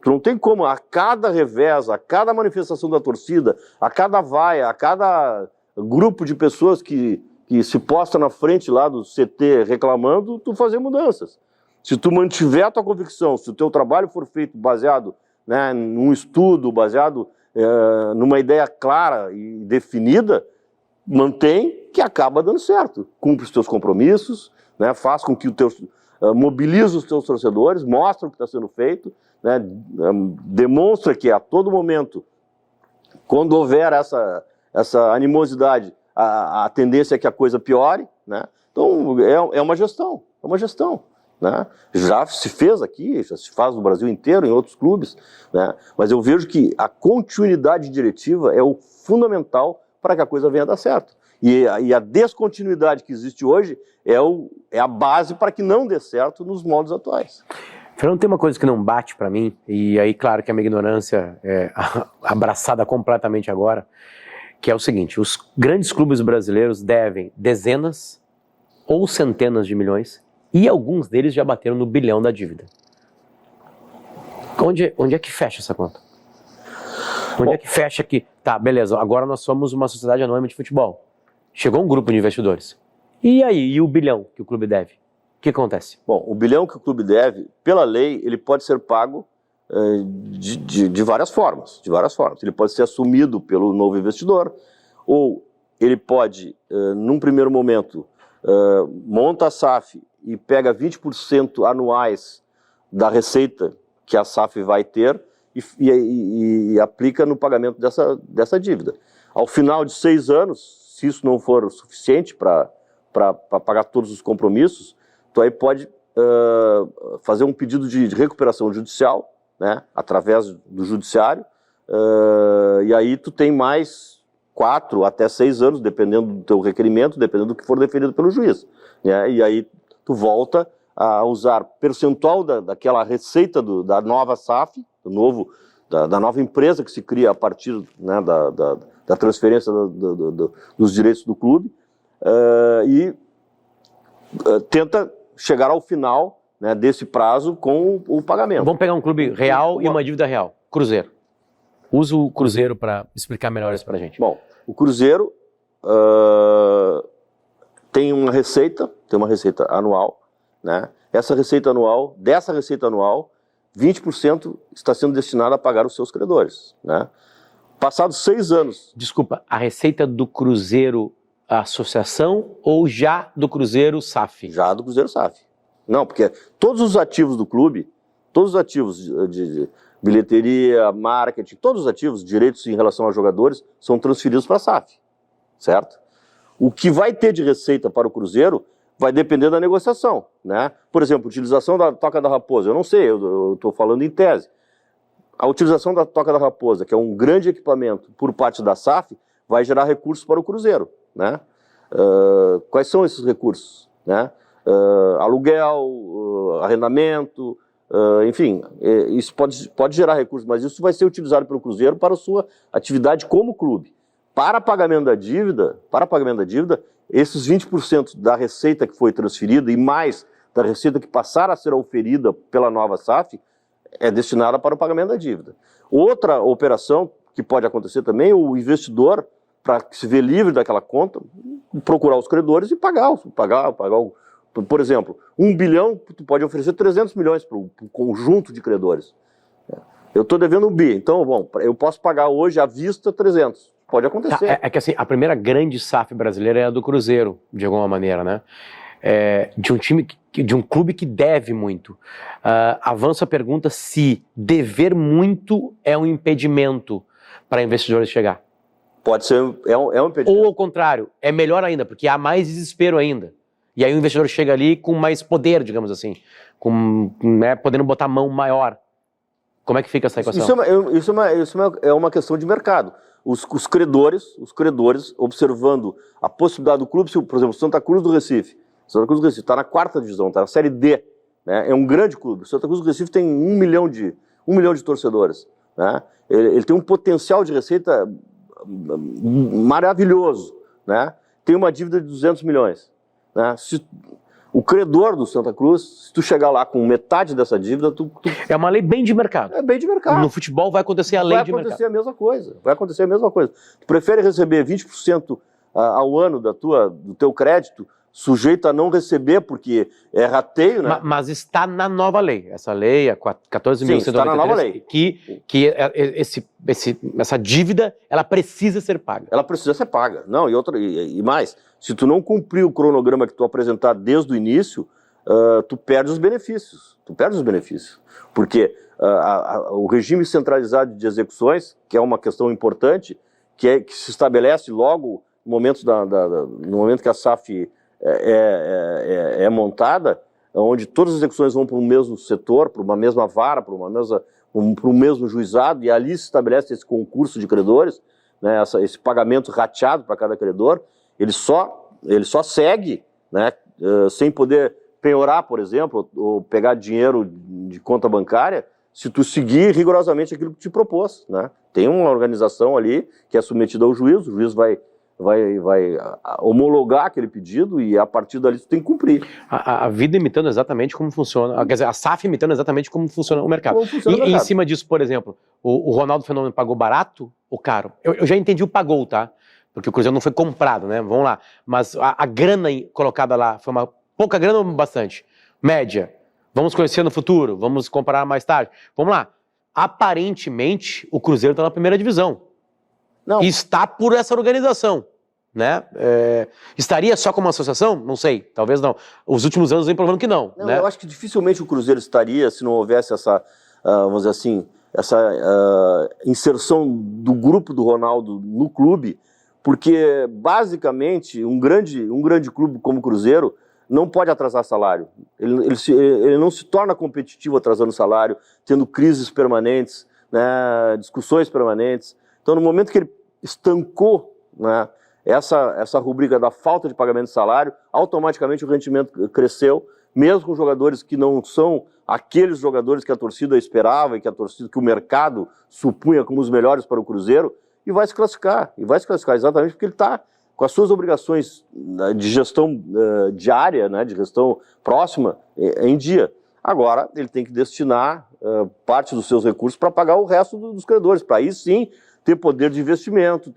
Tu não tem como, a cada revés, a cada manifestação da torcida, a cada vaia, a cada grupo de pessoas que se posta na frente lá do CT reclamando, tu fazer mudanças. Se tu mantiver a tua convicção, se o teu trabalho for feito baseado, né, num estudo, baseado numa ideia clara e definida, mantém que acaba dando certo. Cumpre os teus compromissos, né, faz com que mobilize os teus torcedores, mostra o que está sendo feito, né, demonstra que a todo momento, quando houver essa animosidade, a tendência é que a coisa piore, né? Então é uma gestão, né? Já se fez aqui, já se faz no Brasil inteiro, em outros clubes, né? Mas eu vejo que a continuidade diretiva é o fundamental para que a coisa venha a dar certo. E a descontinuidade que existe hoje é a base para que não dê certo nos moldes atuais. Fernando, tem uma coisa que não bate para mim, e aí claro que a minha ignorância é abraçada completamente agora, que é o seguinte: os grandes clubes brasileiros devem dezenas ou centenas de milhões, e alguns deles já bateram no bilhão da dívida. Onde é que fecha essa conta? Onde é que fecha que, tá, beleza, agora nós somos uma sociedade anônima de futebol. Chegou um grupo de investidores. E aí, e o bilhão que o clube deve? O que acontece? Bom, o bilhão que o clube deve, pela lei, ele pode ser pago de várias formas. Ele pode ser assumido pelo novo investidor, ou ele pode, num primeiro momento, monta a SAF e pega 20% anuais da receita que a SAF vai ter e aplica no pagamento dessa dívida. Ao final de 6 anos, se isso não for o suficiente para pagar todos os compromissos, tu aí pode fazer um pedido de recuperação judicial, né, através do judiciário, e aí tu tem mais 4 até 6 anos, dependendo do teu requerimento, dependendo do que for definido pelo juiz, né, e aí tu volta a usar percentual daquela receita da nova SAF, da nova empresa que se cria a partir, né, da transferência dos direitos do clube, e tenta chegar ao final, né, desse prazo com o pagamento. Vamos pegar um clube real e uma dívida real. Cruzeiro. Usa o Cruzeiro para explicar melhor isso para a gente. Bom, o Cruzeiro tem uma receita anual, né? Dessa receita anual, 20% está sendo destinado a pagar os seus credores, né? Passados 6 anos... Desculpa, a receita do Cruzeiro Associação ou já do Cruzeiro SAF? Já do Cruzeiro SAF. Não, porque todos os ativos do clube, todos os ativos de bilheteria, marketing, todos os ativos, direitos em relação aos jogadores, são transferidos para a SAF, certo? O que vai ter de receita para o Cruzeiro vai depender da negociação, né? Por exemplo, utilização da Toca da Raposa, eu não sei, eu estou falando em tese. A utilização da Toca da Raposa, que é um grande equipamento por parte da SAF, vai gerar recursos para o Cruzeiro, né? Quais são esses recursos, né? Aluguel, arrendamento, enfim, isso pode gerar recursos, mas isso vai ser utilizado pelo Cruzeiro para a sua atividade como clube. Para pagamento da dívida, esses 20% da receita que foi transferida e mais da receita que passar a ser oferida pela nova SAF é destinada para o pagamento da dívida. Outra operação que pode acontecer também, o investidor, para se ver livre daquela conta, procurar os credores e pagar. Por exemplo, 1 bilhão, tu pode oferecer 300 milhões para um conjunto de credores. Eu estou devendo 1 bi, então, bom, eu posso pagar hoje à vista 300. Pode acontecer. É que assim, a primeira grande SAF brasileira é a do Cruzeiro, de alguma maneira, né? De um clube que deve muito. Avança a pergunta se dever muito é um impedimento para investidores chegar. Pode ser, é um impedimento. Ou ao contrário, é melhor ainda, porque há mais desespero ainda. E aí o investidor chega ali com mais poder, digamos assim, podendo botar a mão maior. Como é que fica essa equação? Isso é uma questão de mercado. os credores, observando a possibilidade do clube, por exemplo, Santa Cruz do Recife está na 4ª divisão, está na Série D, né? É um grande clube. O Santa Cruz do Recife tem 1 milhão de torcedores, né? Ele tem um potencial de receita maravilhoso, né? Tem uma dívida de 200 milhões. Né? O credor do Santa Cruz, se tu chegar lá com metade dessa dívida, É uma lei bem de mercado. É bem de mercado. No futebol vai acontecer a lei de mercado. Vai acontecer a mesma coisa. Vai acontecer a mesma coisa. Tu prefere receber 20% ao ano do teu crédito, sujeito a não receber porque é rateio, né? Mas está na nova lei. Essa lei, a 14.193, Sim, está na nova lei. Que essa dívida, ela precisa ser paga. Ela precisa ser paga. Não, e mais, se tu não cumprir o cronograma que tu apresentar desde o início, tu perde os benefícios. Porque o regime centralizado de execuções, que é uma questão importante, que se estabelece logo no momento que a SAF é montada, onde todas as execuções vão para o mesmo setor, para uma mesma vara, para o mesmo juizado, e ali se estabelece esse concurso de credores, né, esse pagamento rateado para cada credor. Ele só segue, né, sem poder penhorar, por exemplo, ou pegar dinheiro de conta bancária, se tu seguir rigorosamente aquilo que te propôs, né? Tem uma organização ali que é submetida ao juiz, o juiz vai homologar aquele pedido e a partir dali tu tem que cumprir. A vida imitando exatamente como funciona, quer dizer, a SAF imitando exatamente como funciona o mercado. E em cima disso, por exemplo, o Ronaldo Fenômeno pagou barato ou caro? Eu já entendi o pagou, tá? Porque o Cruzeiro não foi comprado, né? Vamos lá. Mas a grana colocada lá foi uma pouca grana ou bastante? Média. Vamos conhecer no futuro? Vamos comparar mais tarde? Vamos lá. Aparentemente, o Cruzeiro está na 1ª divisão. Não. E está por essa organização, né? Estaria só como associação? Não sei, talvez não. Os últimos anos vem provando que não. Não, né? Eu acho que dificilmente o Cruzeiro estaria se não houvesse essa, vamos dizer assim, essa inserção do grupo do Ronaldo no clube, porque basicamente um grande clube como o Cruzeiro não pode atrasar salário. Ele não se torna competitivo atrasando salário, tendo crises permanentes, né, discussões permanentes. Então, no momento que ele estancou, né, essa rubrica da falta de pagamento de salário, automaticamente o rendimento cresceu, mesmo com jogadores que não são aqueles jogadores que a torcida esperava e que o mercado supunha como os melhores para o Cruzeiro, e vai se classificar exatamente porque ele está com as suas obrigações de gestão diária, né, de gestão próxima, em dia. Agora, ele tem que destinar parte dos seus recursos para pagar o resto dos credores, para aí sim ter poder de investimento,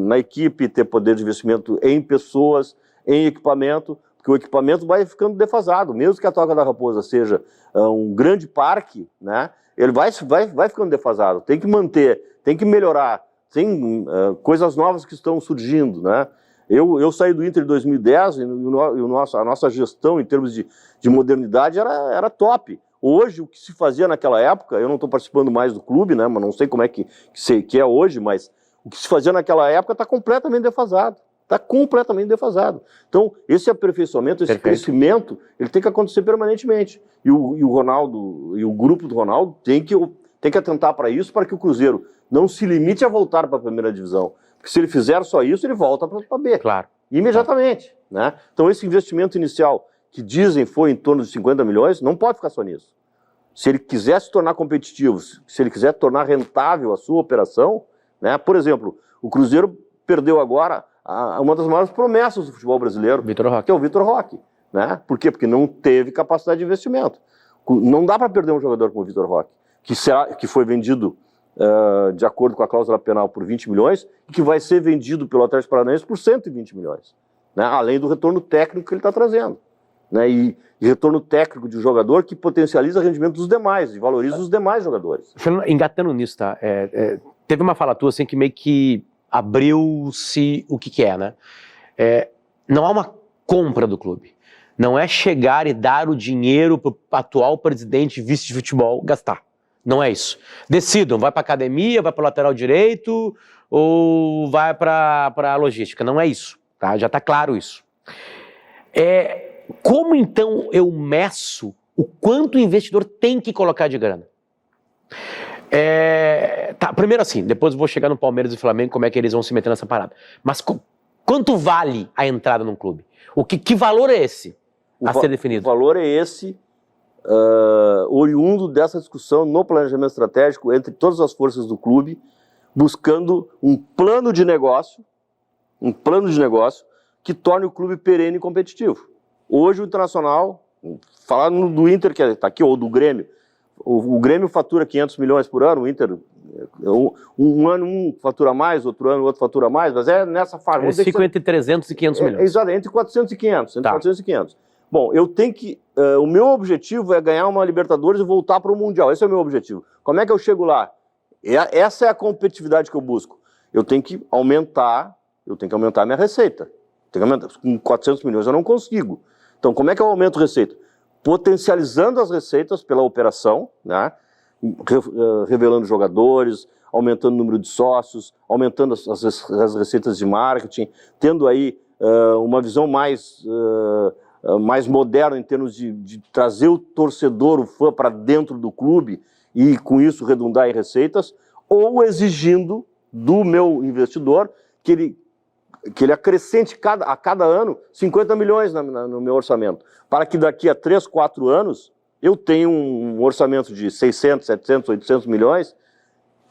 na equipe, ter poder de investimento em pessoas, em equipamento, porque o equipamento vai ficando defasado. Mesmo que a Toca da Raposa seja um grande parque, né, ele vai ficando defasado. Tem que manter, tem que melhorar. Tem coisas novas que estão surgindo, né? Eu saí do Inter em 2010 e a nossa gestão em termos de modernidade era top. Hoje, o que se fazia naquela época, eu não estou participando mais do clube, né? Mas não sei como é que é hoje, mas o que se fazia naquela época está completamente defasado. Está completamente defasado. Então, esse aperfeiçoamento, esse crescimento, ele tem que acontecer permanentemente. E o Ronaldo, e o grupo do Ronaldo tem que atentar para isso, para que o Cruzeiro não se limite a voltar para a 1ª divisão. Porque se ele fizer só isso, ele volta para a B. Claro. Imediatamente. Né? Então esse investimento inicial, que dizem foi em torno de 50 milhões, não pode ficar só nisso. Se ele quiser se tornar competitivo, se ele quiser tornar rentável a sua operação, né? Por exemplo, o Cruzeiro perdeu agora uma das maiores promessas do futebol brasileiro, Vitor Roque. Que é o Vitor Roque. Né? Por quê? Porque não teve capacidade de investimento. Não dá para perder um jogador como o Vitor Roque, que foi vendido de acordo com a cláusula penal por 20 milhões e que vai ser vendido pelo Atlético Paranaense por 120 milhões, né? Além do retorno técnico que ele está trazendo, né? E retorno técnico de um jogador que potencializa o rendimento dos demais e valoriza os demais jogadores. Engatando nisso, tá? Teve uma fala tua assim que meio que abriu-se o que é, né? Não há uma compra do clube. Não é chegar e dar o dinheiro para o atual presidente e vice de futebol gastar. Não é isso. Decidam, vai para academia, vai para o lateral direito ou vai para a logística. Não é isso, tá? Já está claro isso. Como então eu meço o quanto o investidor tem que colocar de grana? Tá, primeiro assim, depois eu vou chegar no Palmeiras e Flamengo, como é que eles vão se meter nessa parada. Mas quanto vale a entrada num clube? Que valor é esse a ser definido? O valor é esse, oriundo dessa discussão no planejamento estratégico entre todas as forças do clube, buscando um plano de negócio que torne o clube perene e competitivo. Hoje o Internacional, falando do Inter que está aqui, ou do Grêmio, o Grêmio fatura 500 milhões por ano, o Inter, um ano um fatura mais, outro ano outro fatura mais, mas é nessa faixa. Eles ficam entre 300 e 500 milhões. Exato, entre 400 e 500. Entre 400 e 500. Bom, eu tenho que... o meu objetivo é ganhar uma Libertadores e voltar para o Mundial. Esse é o meu objetivo. Como é que eu chego lá? Essa é a competitividade que eu busco. Eu tenho que aumentar a minha receita. Com 400 milhões eu não consigo. Então, como é que eu aumento a receita? Potencializando as receitas pela operação, né? Revelando jogadores, aumentando o número de sócios, aumentando as receitas de marketing, tendo aí uma visão mais moderna em termos de trazer o torcedor, o fã, para dentro do clube e com isso redundar em receitas, ou exigindo do meu investidor que ele acrescente a cada ano 50 milhões no meu orçamento, para que daqui a 3, 4 anos eu tenha um orçamento de 600, 700, 800 milhões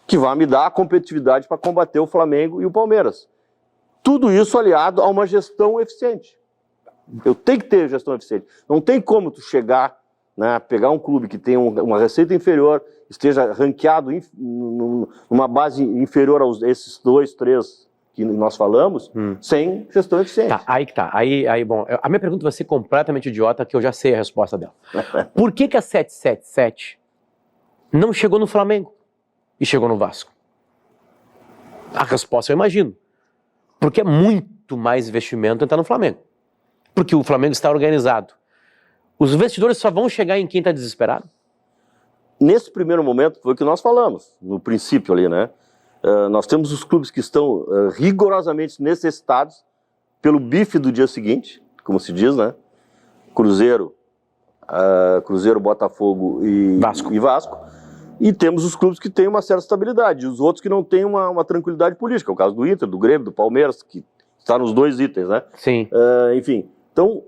que vai me dar a competitividade para combater o Flamengo e o Palmeiras. Tudo isso aliado a uma gestão eficiente. Eu tenho que ter gestão eficiente. Não tem como tu chegar, né, pegar um clube que tem uma receita inferior, esteja ranqueado numa base inferior a esses 2, 3 que nós falamos, sem gestão eficiente. Tá, aí que tá. Aí, bom, a minha pergunta vai ser completamente idiota, que eu já sei a resposta dela. Por que a 777 não chegou no Flamengo e chegou no Vasco? A resposta eu imagino. Porque é muito mais investimento entrar no Flamengo. Porque o Flamengo está organizado. Os investidores só vão chegar em quem está desesperado? Nesse primeiro momento, foi o que nós falamos, no princípio ali, né? Nós temos os clubes que estão rigorosamente necessitados pelo bife do dia seguinte, como se diz, né? Cruzeiro, Botafogo e Vasco. E temos os clubes que têm uma certa estabilidade, e os outros que não têm uma tranquilidade política. É o caso do Inter, do Grêmio, do Palmeiras, que está nos 2 itens, né? Sim. Enfim, então,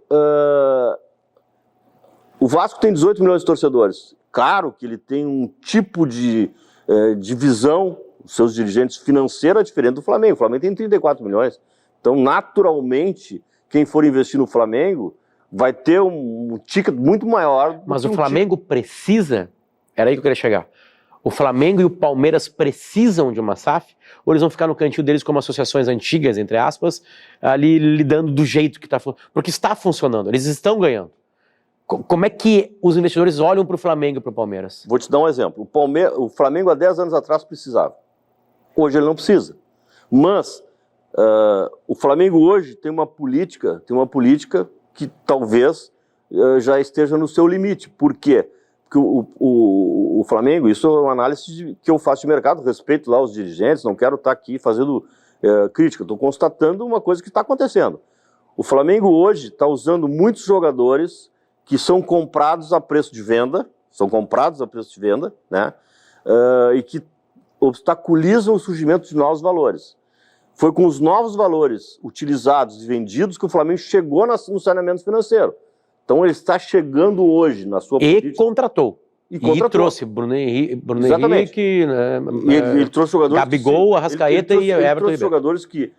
o Vasco tem 18 milhões de torcedores. Claro que ele tem um tipo de visão, os seus dirigentes, financeira diferente do Flamengo. O Flamengo tem 34 milhões. Então, naturalmente, quem for investir no Flamengo vai ter um ticket muito maior. Mas o Flamengo precisa... Era aí que eu queria chegar. O Flamengo e o Palmeiras precisam de uma SAF? Ou eles vão ficar no cantinho deles como associações antigas, entre aspas, ali lidando do jeito que está funcionando? Porque está funcionando, eles estão ganhando. Como é que os investidores olham para o Flamengo e para o Palmeiras? Vou te dar um exemplo. O Flamengo há 10 anos atrás precisava. Hoje ele não precisa. Mas o Flamengo hoje tem uma política que talvez já esteja no seu limite. Por quê? Porque o Flamengo, isso é uma análise que eu faço de mercado, respeito lá os dirigentes, não quero estar aqui fazendo crítica, estou constatando uma coisa que está acontecendo. O Flamengo hoje está usando muitos jogadores que são comprados a preço de venda, né? E que obstaculizam o surgimento de novos valores. Foi com os novos valores utilizados e vendidos que o Flamengo chegou no saneamento financeiro. Então ele está chegando hoje na sua política. E contratou. E trouxe Bruno Henrique, né, ele trouxe jogadores... Gabigol, Arrascaeta e Everton. Ele trouxe jogadores que,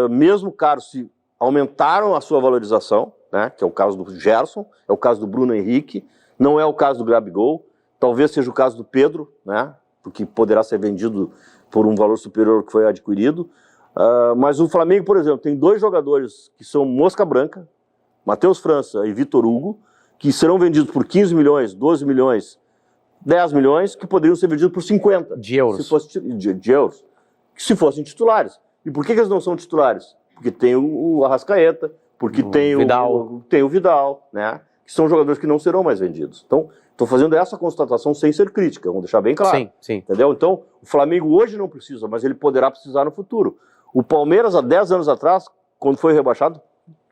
mesmo caros, se aumentaram a sua valorização, né, que é o caso do Gerson, é o caso do Bruno Henrique, não é o caso do Gabigol, talvez seja o caso do Pedro, né, porque poderá ser vendido por um valor superior ao que foi adquirido. Mas o Flamengo, por exemplo, tem 2 jogadores que são mosca branca, Matheus França e Vitor Hugo, que serão vendidos por 15 milhões, 12 milhões, 10 milhões, que poderiam ser vendidos por 50. De euros. De euros. Se fossem titulares. E por que eles não são titulares? Porque tem o Arrascaeta, porque tem o Vidal, né? Que são jogadores que não serão mais vendidos. Então, estou fazendo essa constatação sem ser crítica, vamos deixar bem claro. Sim, sim. Entendeu? Então, o Flamengo hoje não precisa, mas ele poderá precisar no futuro. O Palmeiras, há 10 anos atrás, quando foi rebaixado,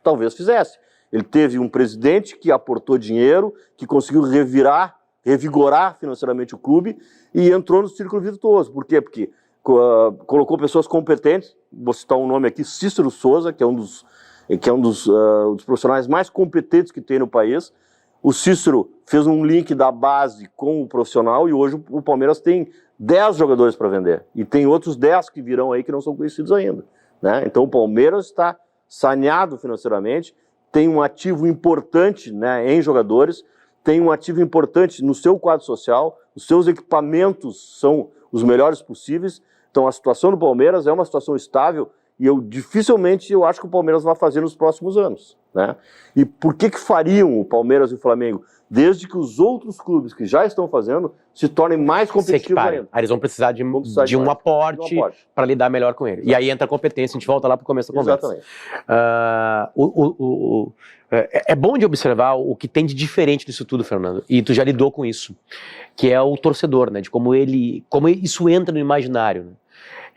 talvez fizesse. Ele teve um presidente que aportou dinheiro, que conseguiu revirar revigorar financeiramente o clube e entrou no círculo virtuoso. Por quê? Porque colocou pessoas competentes, vou citar um nome aqui, Cícero Souza, que é um dos profissionais mais competentes que tem no país. O Cícero fez um link da base com o profissional e hoje o Palmeiras tem 10 jogadores para vender. E tem outros 10 que virão aí que não são conhecidos ainda, né? Então o Palmeiras está saneado financeiramente, tem um ativo importante, né, em jogadores, tem um ativo importante no seu quadro social, os seus equipamentos são os melhores possíveis. Então a situação do Palmeiras é uma situação estável e dificilmente eu acho que o Palmeiras vai fazer nos próximos anos, né? E por que fariam o Palmeiras e o Flamengo? Desde que os outros clubes que já estão fazendo se tornem mais competitivos ainda. Aí eles vão precisar de um aporte para lidar melhor com ele. E aí entra a competência, a gente volta lá para o começo da conversa. Exatamente. É bom de observar o que tem de diferente disso tudo, Fernando, e tu já lidou com isso, que é o torcedor, né? De como isso entra no imaginário,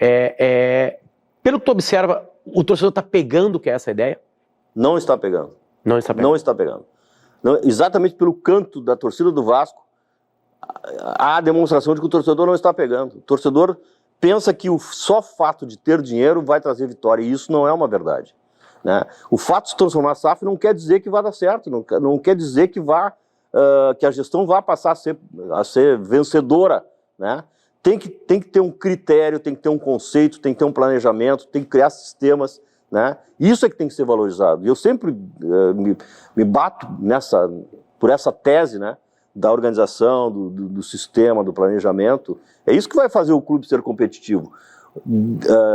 né? Pelo que tu observa, o torcedor está pegando o que é essa ideia? Não está pegando. Não está pegando. Não está pegando. Não, exatamente pelo canto da torcida do Vasco, há a demonstração de que o torcedor não está pegando. O torcedor pensa que o só fato de ter dinheiro vai trazer vitória, e isso não é uma verdade, né? O fato de se transformar a SAF não quer dizer que vai dar certo, não quer dizer que que a gestão vá passar a ser vencedora, né? Tem que ter um critério, tem que ter um conceito, tem que ter um planejamento, tem que criar sistemas, né? Isso é que tem que ser valorizado. E eu sempre me bato por essa tese, né, da organização, do sistema, do planejamento. É isso que vai fazer o clube ser competitivo.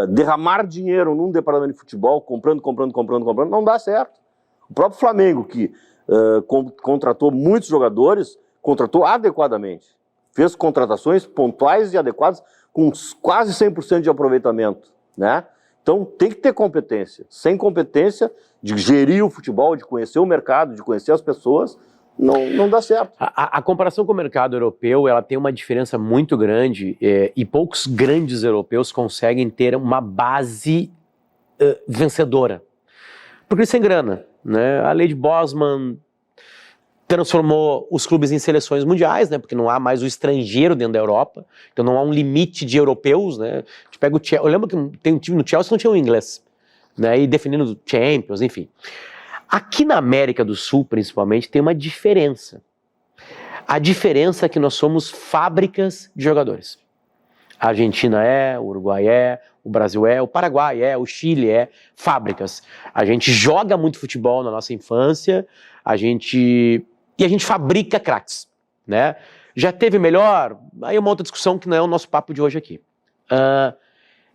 Derramar dinheiro num departamento de futebol, comprando, não dá certo. O próprio Flamengo, que contratou muitos jogadores, contratou adequadamente. Fez contratações pontuais e adequadas com quase 100% de aproveitamento, né? Então tem que ter competência. Sem competência de gerir o futebol, de conhecer o mercado, de conhecer as pessoas, não dá certo. A comparação com o mercado europeu, ela tem uma diferença muito grande, e poucos grandes europeus conseguem ter uma base vencedora. Porque eles têm grana, né? A lei de Bosman transformou os clubes em seleções mundiais, né? Porque não há mais o estrangeiro dentro da Europa, então não há um limite de europeus, né? A gente pega o Chelsea, eu lembro que tem um time no Chelsea que não tinha o inglês, né? E definindo Champions, enfim. Aqui na América do Sul, principalmente, tem uma diferença. A diferença é que nós somos fábricas de jogadores. A Argentina o Uruguai o Brasil o Paraguai o Chile fábricas. A gente joga muito futebol na nossa infância, a gente fabrica craques, né? Já teve melhor? Aí é uma outra discussão que não é o nosso papo de hoje aqui.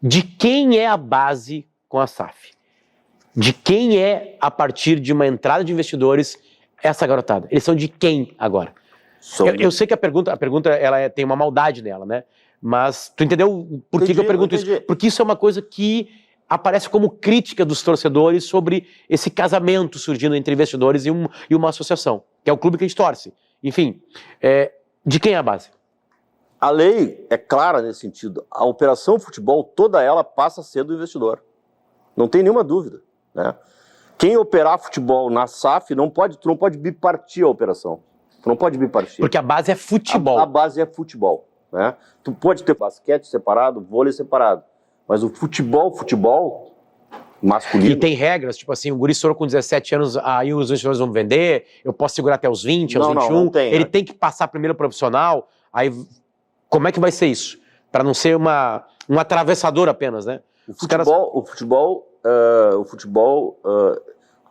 De quem é a base com a SAF? De quem é, a partir de uma entrada de investidores, essa garotada? Eles são de quem agora? Eu sei que a pergunta ela tem uma maldade nela, né? Mas tu entendeu por que eu pergunto isso? Porque isso é uma coisa que aparece como crítica dos torcedores sobre esse casamento surgindo entre investidores e uma associação, que é o clube que a gente torce. Enfim, de quem é a base? A lei é clara nesse sentido. A operação futebol, toda ela passa a ser do investidor. Não tem nenhuma dúvida, né? Quem operar futebol na SAF, tu não pode bipartir a operação. Tu não pode bipartir. Porque a base é futebol. A base é futebol, né? Tu pode ter basquete separado, vôlei separado. Mas o futebol masculino... E tem regras, tipo assim, o guri estourou com 17 anos, aí os investidores vão vender, eu posso segurar até os 20, aos 21. Não tem, ele tem que passar primeiro profissional, aí como é que vai ser isso? Para não ser um atravessador apenas, né? O futebol,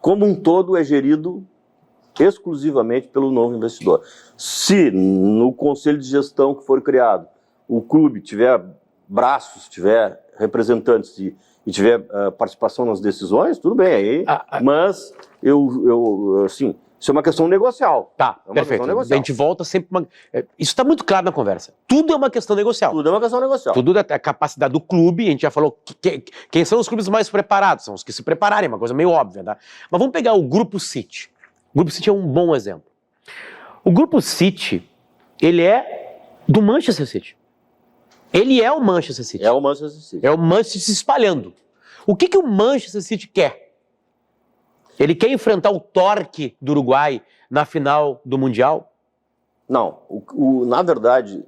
como um todo, é gerido exclusivamente pelo novo investidor. Se no conselho de gestão que for criado, o clube tiver braços, tiver representantes e tiver participação nas decisões, tudo bem aí. Mas assim, isso é uma questão negocial. Tá, perfeito. A gente volta sempre... Isso está muito claro na conversa. Tudo é uma questão negocial. Tudo é uma questão negocial. Tudo é a capacidade do clube. A gente já falou quem são os clubes mais preparados. São os que se prepararem, uma coisa meio óbvia, tá? Mas vamos pegar o Grupo City. O Grupo City é um bom exemplo. O Grupo City, ele é do Manchester City. Ele é o Manchester City. É o Manchester City. É o Manchester se espalhando. O que o Manchester City quer? Ele quer enfrentar o Torque do Uruguai na final do Mundial? Não, na verdade,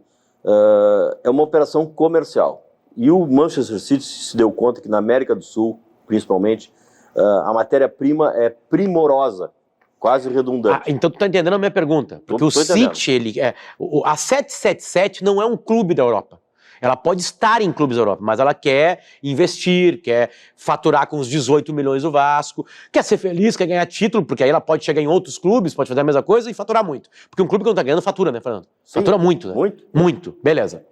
é uma operação comercial. E o Manchester City se deu conta que na América do Sul, principalmente, a matéria-prima é primorosa, quase redundante. Então tu tá entendendo a minha pergunta. Porque o City, a 777 não é um clube da Europa. Ela pode estar em clubes da Europa, mas ela quer investir, quer faturar com os 18 milhões do Vasco, quer ser feliz, quer ganhar título, porque aí ela pode chegar em outros clubes, pode fazer a mesma coisa e faturar muito. Porque um clube que não tá ganhando fatura, né, Fernando? Sim, fatura muito, né? Muito, beleza.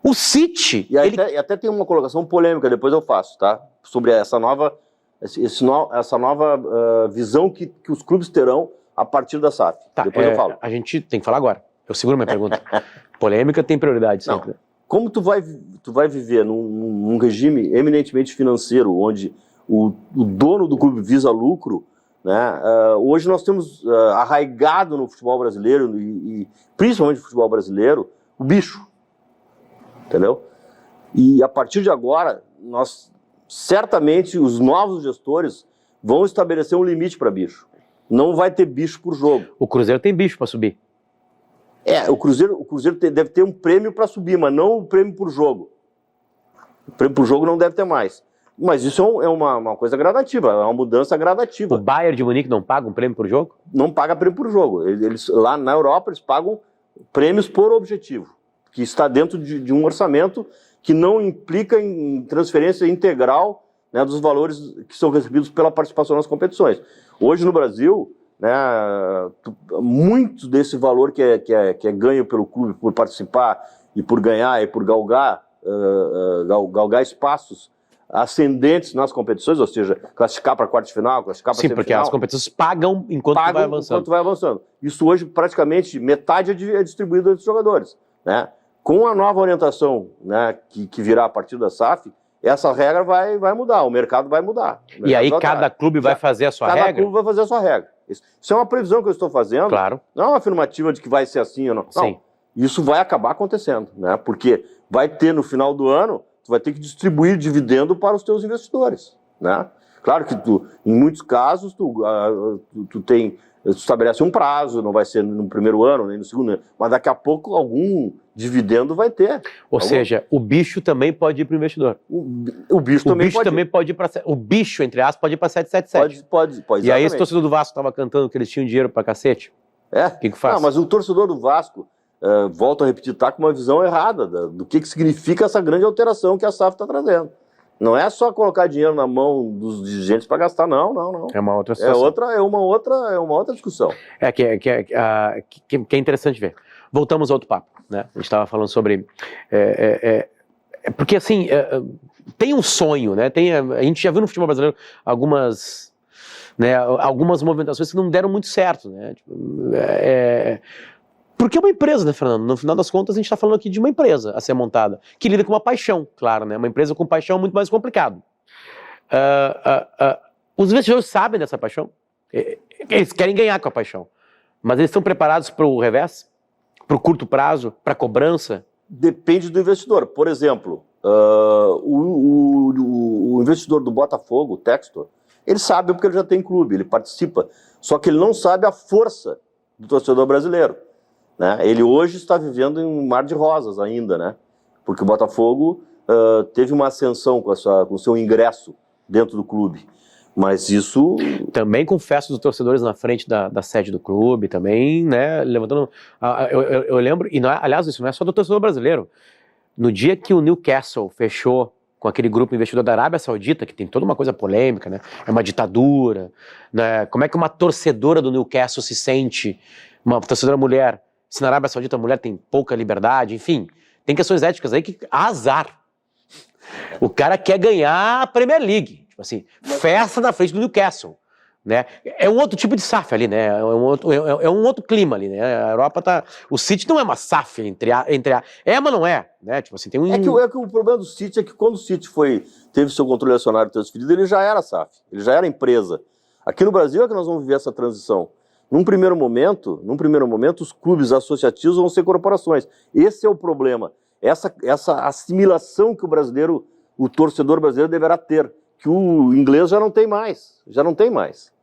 O City... E até tem uma colocação polêmica, depois eu faço, tá? Sobre essa nova visão que os clubes terão a partir da SAF. Tá, depois eu falo. A gente tem que falar agora. Eu seguro minha pergunta. Polêmica tem prioridade sempre. Não. Como tu vai viver num regime eminentemente financeiro, onde o dono do clube visa lucro, né? Hoje nós temos arraigado no futebol brasileiro, e principalmente no futebol brasileiro, o bicho. Entendeu? E a partir de agora, certamente os novos gestores vão estabelecer um limite para bicho. Não vai ter bicho por jogo. O Cruzeiro tem bicho para subir. O Cruzeiro deve ter um prêmio para subir, mas não um prêmio por jogo. O prêmio por jogo não deve ter mais. Mas isso é uma coisa gradativa, é uma mudança gradativa. O Bayern de Munique não paga um prêmio por jogo? Não paga prêmio por jogo. Eles, lá na Europa, eles pagam prêmios por objetivo, que está dentro de um orçamento que não implica em transferência integral, né, dos valores que são recebidos pela participação nas competições. Hoje no Brasil, né, muito desse valor que é ganho pelo clube por participar e por ganhar e por galgar espaços ascendentes nas competições, ou seja, classificar para a quarta de final, classificar para a semifinal. Sim, porque as competições pagam enquanto vai avançando. Enquanto vai avançando. Isso hoje, praticamente, metade é distribuído entre os jogadores, né? Com a nova orientação, né, que virá a partir da SAF, essa regra vai mudar, o mercado vai mudar. E aí cada clube vai fazer a sua regra? Cada clube vai fazer a sua regra. Isso é uma previsão que eu estou fazendo, claro. Não é uma afirmativa de que vai ser assim ou não. Sim. Não, isso vai acabar acontecendo, né? Porque vai ter no final do ano, tu vai ter que distribuir dividendo para os teus investidores, né? Claro que em muitos casos, tu estabelece um prazo, não vai ser no primeiro ano, nem no segundo ano, mas daqui a pouco algum dividendo vai ter. Ou seja, o bicho também pode ir para o investidor. O bicho também pode ir para... O bicho, entre aspas, pode ir para 777. Pode, e aí esse torcedor do Vasco estava cantando que eles tinham dinheiro para cacete? O que faz? Não, mas o torcedor do Vasco, volto a repetir, está com uma visão errada do que significa essa grande alteração que a SAF está trazendo. Não é só colocar dinheiro na mão dos dirigentes para gastar, não. É uma outra situação. É uma outra discussão. Que é interessante ver. Voltamos ao outro papo, né? A gente estava falando sobre... porque assim, tem um sonho, né? A gente já viu no futebol brasileiro algumas movimentações que não deram muito certo, né? Porque é uma empresa, né, Fernando? No final das contas, a gente está falando aqui de uma empresa a ser montada, que lida com uma paixão, claro, né? Uma empresa com paixão é muito mais complicado. Os investidores sabem dessa paixão. Eles querem ganhar com a paixão. Mas eles estão preparados para o revés? Para o curto prazo? Para a cobrança? Depende do investidor. Por exemplo, o investidor do Botafogo, o Textor, ele sabe porque ele já tem clube, ele participa. Só que ele não sabe a força do torcedor brasileiro, né? Ele hoje está vivendo em um mar de rosas ainda, né? Porque o Botafogo teve uma ascensão com o seu ingresso dentro do clube. Mas isso... Também com festas dos torcedores na frente da sede do clube, também, né? Levantando... Eu lembro, e não aliás, isso não é só do torcedor brasileiro. No dia que o Newcastle fechou com aquele grupo investidor da Arábia Saudita, que tem toda uma coisa polêmica, né? É uma ditadura, né? Como é que uma torcedora do Newcastle se sente, uma torcedora mulher, se na Arábia Saudita a mulher tem pouca liberdade, enfim, tem questões éticas aí que azar. O cara quer ganhar a Premier League, tipo assim, festa na frente do Newcastle, né? É um outro tipo de SAF ali, né? É um outro clima ali, né? A Europa tá... O City não é uma SAF mas não é, né? Tipo assim, tem um... É que o problema do City é que quando o City teve seu controle acionário transferido, ele já era SAF, ele já era empresa. Aqui no Brasil é que nós vamos viver essa transição. Num primeiro momento, os clubes associativos vão ser corporações. Esse é o problema. Essa assimilação que o torcedor brasileiro deverá ter, que o inglês já não tem mais,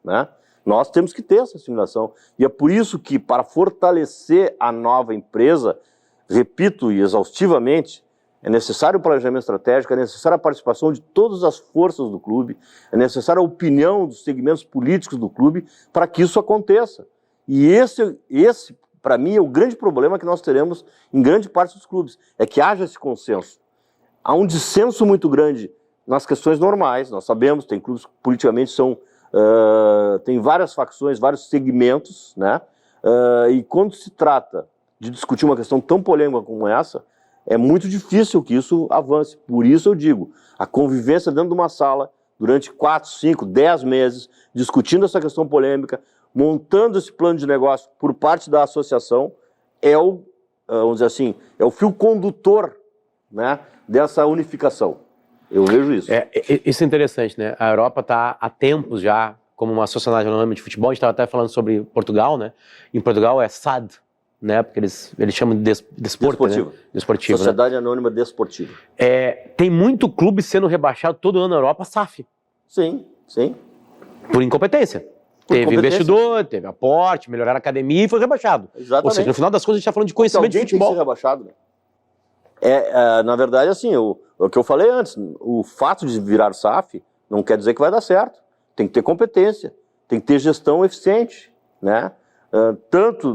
né? Nós temos que ter essa assimilação. E é por isso que, para fortalecer a nova empresa, repito e exaustivamente, é necessário o planejamento estratégico, é necessária a participação de todas as forças do clube, é necessária a opinião dos segmentos políticos do clube para que isso aconteça. E esse para mim, é o grande problema que nós teremos em grande parte dos clubes, é que haja esse consenso. Há um dissenso muito grande nas questões normais, nós sabemos, tem clubes que politicamente tem várias facções, vários segmentos, né? E quando se trata de discutir uma questão tão polêmica como essa, é muito difícil que isso avance. Por isso eu digo, a convivência dentro de uma sala, durante 4, 5, 10 meses, discutindo essa questão polêmica, montando esse plano de negócio por parte da associação, vamos dizer assim, é o fio condutor, né, dessa unificação. Eu vejo isso. Isso é interessante, né? A Europa está há tempos já como uma sociedade anônima de futebol. A gente estava até falando sobre Portugal, né? Em Portugal é SAD, né? Porque eles chamam de desporto, né? Desportivo, Sociedade né? Anônima Desportiva. Tem muito clube sendo rebaixado todo ano na Europa, SAF. Sim, sim. Por incompetência. Teve investidor, teve aporte, melhorar a academia e foi rebaixado. Exatamente. Ou seja, no final das contas a gente está falando de conhecimento de futebol. Tem que ser rebaixado, né? Na verdade, assim, o que eu falei antes, o fato de virar SAF não quer dizer que vai dar certo. Tem que ter competência, tem que ter gestão eficiente, né? Tanto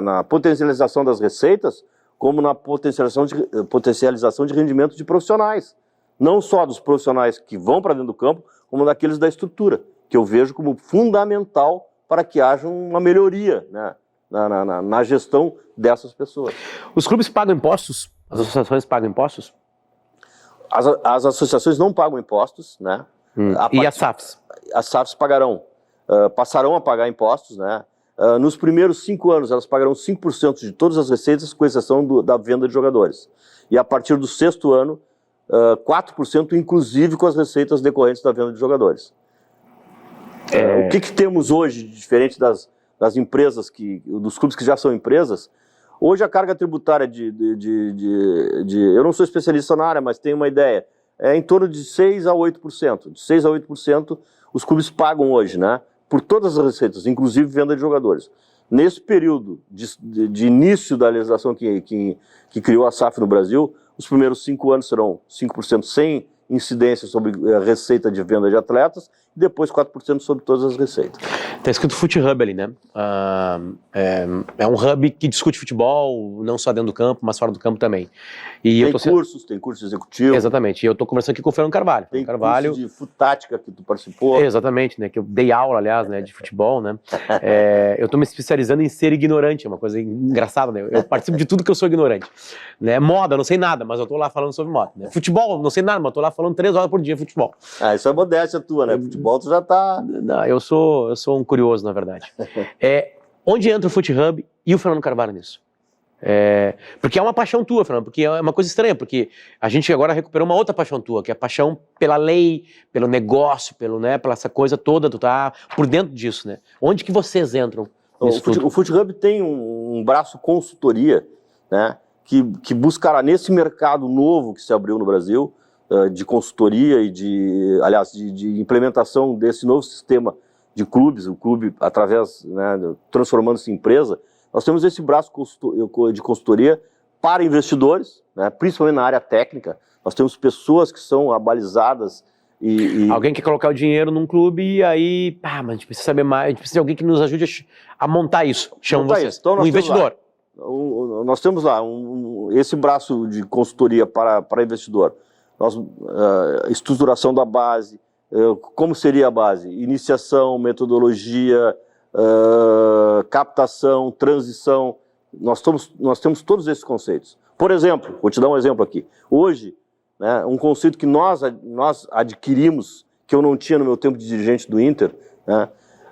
na potencialização das receitas, como na potencialização de rendimento de profissionais. Não só dos profissionais que vão para dentro do campo, como daqueles da estrutura, que eu vejo como fundamental para que haja uma melhoria, né, na gestão dessas pessoas. Os clubes pagam impostos? As associações pagam impostos? As associações não pagam impostos, né? E as SAFs? As SAFs passarão a pagar impostos, né? Nos primeiros 5 anos elas pagarão 5% de todas as receitas, com exceção da venda de jogadores. E a partir do 6º ano, 4%, inclusive com as receitas decorrentes da venda de jogadores. O que temos hoje de diferente das empresas, dos clubes que já são empresas? Hoje a carga tributária eu não sou especialista na área, mas tenho uma ideia, é em torno de 6% a 8%. De 6% a 8% os clubes pagam hoje, né? Por todas as receitas, inclusive venda de jogadores. Nesse período de início da legislação que criou a SAF no Brasil, os primeiros 5 anos serão 5% sem incidência sobre a receita de venda de atletas, e depois 4% sobre todas as receitas. Está escrito Fute Hub ali, né? É um hub que discute futebol, não só dentro do campo, mas fora do campo também. E tem curso executivo. Exatamente, e eu estou conversando aqui com o Fernando Carvalho. Tem curso de futática que tu participou. Exatamente, né? Que eu dei aula, aliás, né, de futebol, né? Eu estou me especializando em ser ignorante, é uma coisa engraçada, né? Eu participo de tudo que eu sou ignorante. Né? Moda, não sei nada, mas eu estou lá falando sobre moda. Né? Futebol, não sei nada, mas eu estou lá falando 3 horas por dia de futebol. Isso é modéstia tua, né? Futebol tu já tá... Não, eu sou um curioso, na verdade. Onde entra o Fute Hub e o Fernando Carvalho nisso? Porque é uma paixão tua, Fernando, porque é uma coisa estranha, porque a gente agora recuperou uma outra paixão tua, que é a paixão pela lei, pelo negócio, pela essa coisa toda, tu tá por dentro disso, né? Onde que vocês entram nisso tudo? O Fute Hub tem um braço consultoria, né? Que buscará nesse mercado novo que se abriu no Brasil, de consultoria e de implementação desse novo sistema de clubes, o clube através, né, transformando-se em empresa. Nós temos esse braço de consultoria para investidores, né, principalmente na área técnica. Nós temos pessoas que são abalizadas Alguém quer colocar o dinheiro num clube e aí, mas a gente precisa saber mais, a gente precisa de alguém que nos ajude a montar isso. Chama vocês, então, um investidor. Nós temos lá esse braço de consultoria para investidor. Estruturação da base, como seria a base? Iniciação, metodologia, captação, transição. Nós temos todos esses conceitos. Por exemplo, vou te dar um exemplo aqui. Hoje, né, um conceito que nós adquirimos, que eu não tinha no meu tempo de dirigente do Inter, né,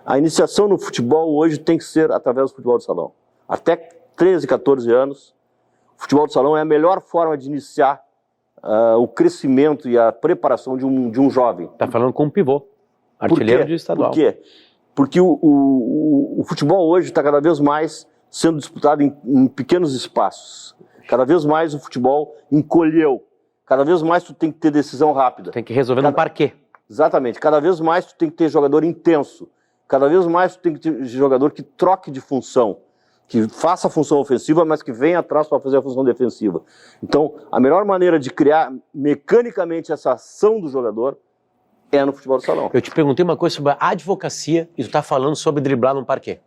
a iniciação no futebol hoje tem que ser através do futebol de salão. Até 13, 14 anos, o futebol de salão é a melhor forma de iniciar o crescimento e a preparação de um jovem. Está falando com um pivô, artilheiro de estadual. Por quê? Porque o futebol hoje está cada vez mais sendo disputado em pequenos espaços. Cada vez mais o futebol encolheu. Cada vez mais tu tem que ter decisão rápida. Tem que resolver no parquê. Exatamente. Cada vez mais tu tem que ter jogador intenso. Cada vez mais tem que ter jogador que troque de função, que faça a função ofensiva, mas que venha atrás para fazer a função defensiva. Então, a melhor maneira de criar mecanicamente essa ação do jogador é no futebol do salão. Eu te perguntei uma coisa sobre a advocacia e tu tá falando sobre driblar num parquê.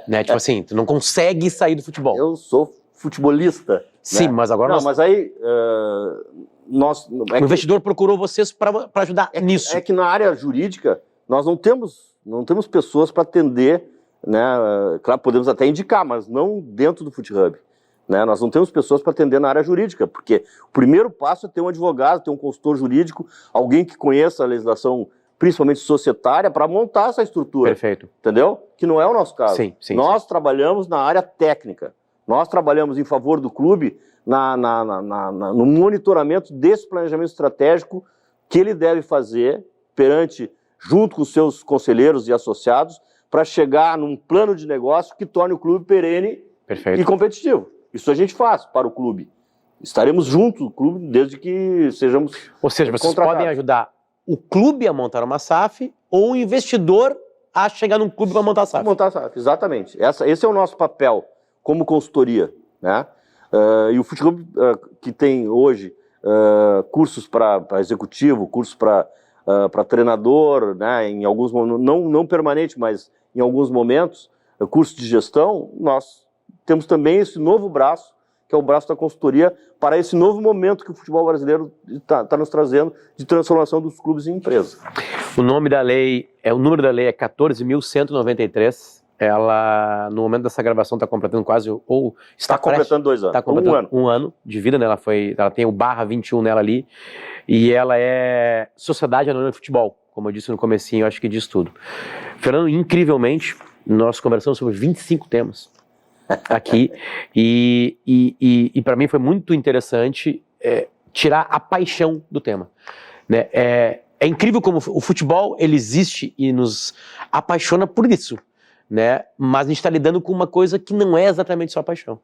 Né? Tipo assim, tu não consegue sair do futebol. Eu sou futebolista. Sim, né? mas agora não, mas aí o investidor procurou vocês para ajudar nisso. É que na área jurídica nós não temos pessoas para atender, né? Claro, podemos até indicar, mas não dentro do FootHub. Né? Nós não temos pessoas para atender na área jurídica, porque o primeiro passo é ter um advogado, ter um consultor jurídico, alguém que conheça a legislação, principalmente societária, para montar essa estrutura. Perfeito. Entendeu? Que não é o nosso caso. Sim, nós trabalhamos na área técnica. Nós trabalhamos em favor do clube no monitoramento desse planejamento estratégico que ele deve fazer junto com os seus conselheiros e associados, para chegar num plano de negócio que torne o clube perene e competitivo. Isso a gente faz para o clube. Estaremos juntos do clube desde que sejamos Ou seja, vocês podem ajudar o clube a montar uma SAF ou o investidor a chegar num clube para montar a SAF. Montar a SAF, exatamente. Esse é o nosso papel como consultoria. Né? E o FootHub, que tem hoje cursos para executivo, cursos para treinador, né? Em alguns momentos, não permanente, mas em alguns momentos, curso de gestão, nós temos também esse novo braço, que é o braço da consultoria, para esse novo momento que o futebol brasileiro está nos trazendo de transformação dos clubes em empresas. O número da lei é 14.193. Ela, no momento dessa gravação, está completando quase, ou está completando 2 anos. Está completando um ano de vida, né? Ela tem o /21 nela ali, e ela é Sociedade Anônima de Futebol, como eu disse no comecinho, eu acho que diz tudo. Fernando, incrivelmente, nós conversamos sobre 25 temas aqui, e para mim foi muito interessante tirar a paixão do tema. Né? É incrível como o futebol ele existe e nos apaixona por isso. Né? Mas a gente está lidando com uma coisa que não é exatamente só paixão.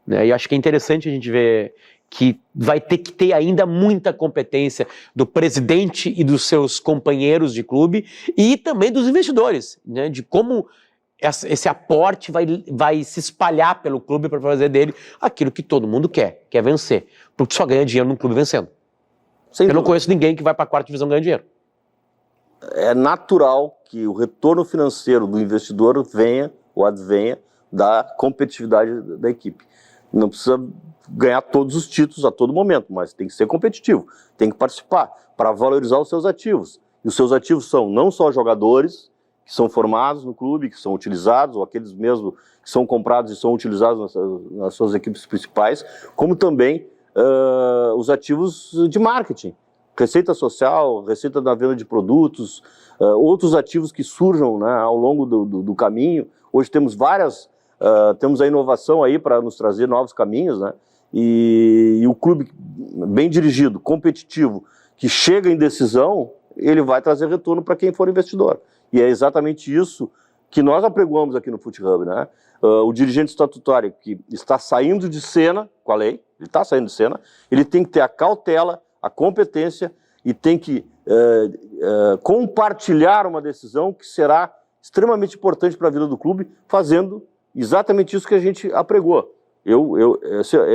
Né? E acho que é interessante a gente ver que vai ter que ter ainda muita competência do presidente e dos seus companheiros de clube e também dos investidores, né? De como esse aporte vai se espalhar pelo clube para fazer dele aquilo que todo mundo quer vencer. Porque só ganha dinheiro num clube vencendo. Eu não conheço ninguém que vai para a 4ª divisão ganhar dinheiro. É natural que o retorno financeiro do investidor venha ou advenha da competitividade da equipe. Não precisa ganhar todos os títulos a todo momento, mas tem que ser competitivo, tem que participar para valorizar os seus ativos. E os seus ativos são não só jogadores que são formados no clube, que são utilizados, ou aqueles mesmo que são comprados e são utilizados nas suas equipes principais, como também os ativos de marketing. Receita social, receita da venda de produtos, outros ativos que surjam, né, ao longo do caminho. Hoje temos temos a inovação aí para nos trazer novos caminhos, né? E o clube bem dirigido, competitivo, que chega em decisão, ele vai trazer retorno para quem for investidor. E é exatamente isso que nós apregoamos aqui no FootHub, né? O dirigente estatutário que está saindo de cena com a lei, ele está saindo de cena, ele tem que ter a cautela, a competência e tem que compartilhar uma decisão que será extremamente importante para a vida do clube, fazendo exatamente isso que a gente apregou.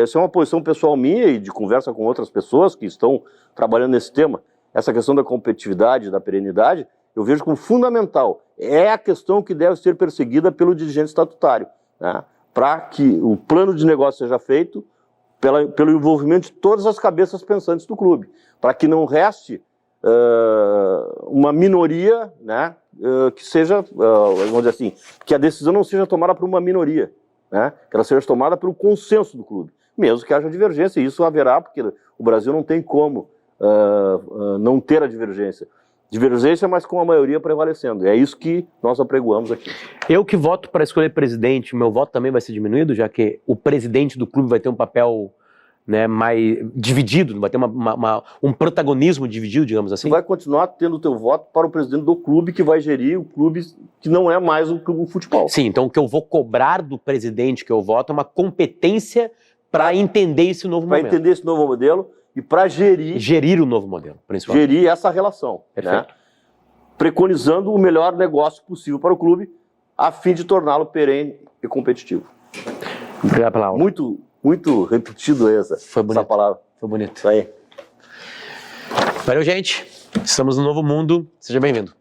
Essa é uma posição pessoal minha e de conversa com outras pessoas que estão trabalhando nesse tema. Essa questão da competitividade, da perenidade, eu vejo como fundamental. É a questão que deve ser perseguida pelo dirigente estatutário, né? Para que o plano de negócio seja feito pelo envolvimento de todas as cabeças pensantes do clube, para que não reste uma minoria, né, que seja, vamos dizer assim, que a decisão não seja tomada por uma minoria, né, que ela seja tomada pelo consenso do clube, mesmo que haja divergência, e isso haverá, porque o Brasil não tem como não ter a divergência. Divergência, mas com a maioria prevalecendo. É isso que nós apregoamos aqui. Eu que voto para escolher presidente, meu voto também vai ser diminuído, já que o presidente do clube vai ter um papel, né, mais dividido, vai ter um protagonismo dividido, digamos assim? Você vai continuar tendo o teu voto para o presidente do clube, que vai gerir o clube que não é mais o futebol. Sim, então o que eu vou cobrar do presidente que eu voto é uma competência para entender esse novo modelo. Para entender esse novo modelo. E para gerir o novo modelo, principalmente. Gerir essa relação. Perfeito. Né? preconizando o melhor negócio possível para o clube, a fim de torná-lo perene e competitivo. Obrigado pela aula. Muito repetido essa palavra. Foi bonito. Isso aí. Valeu, gente. Estamos no novo mundo. Seja bem-vindo.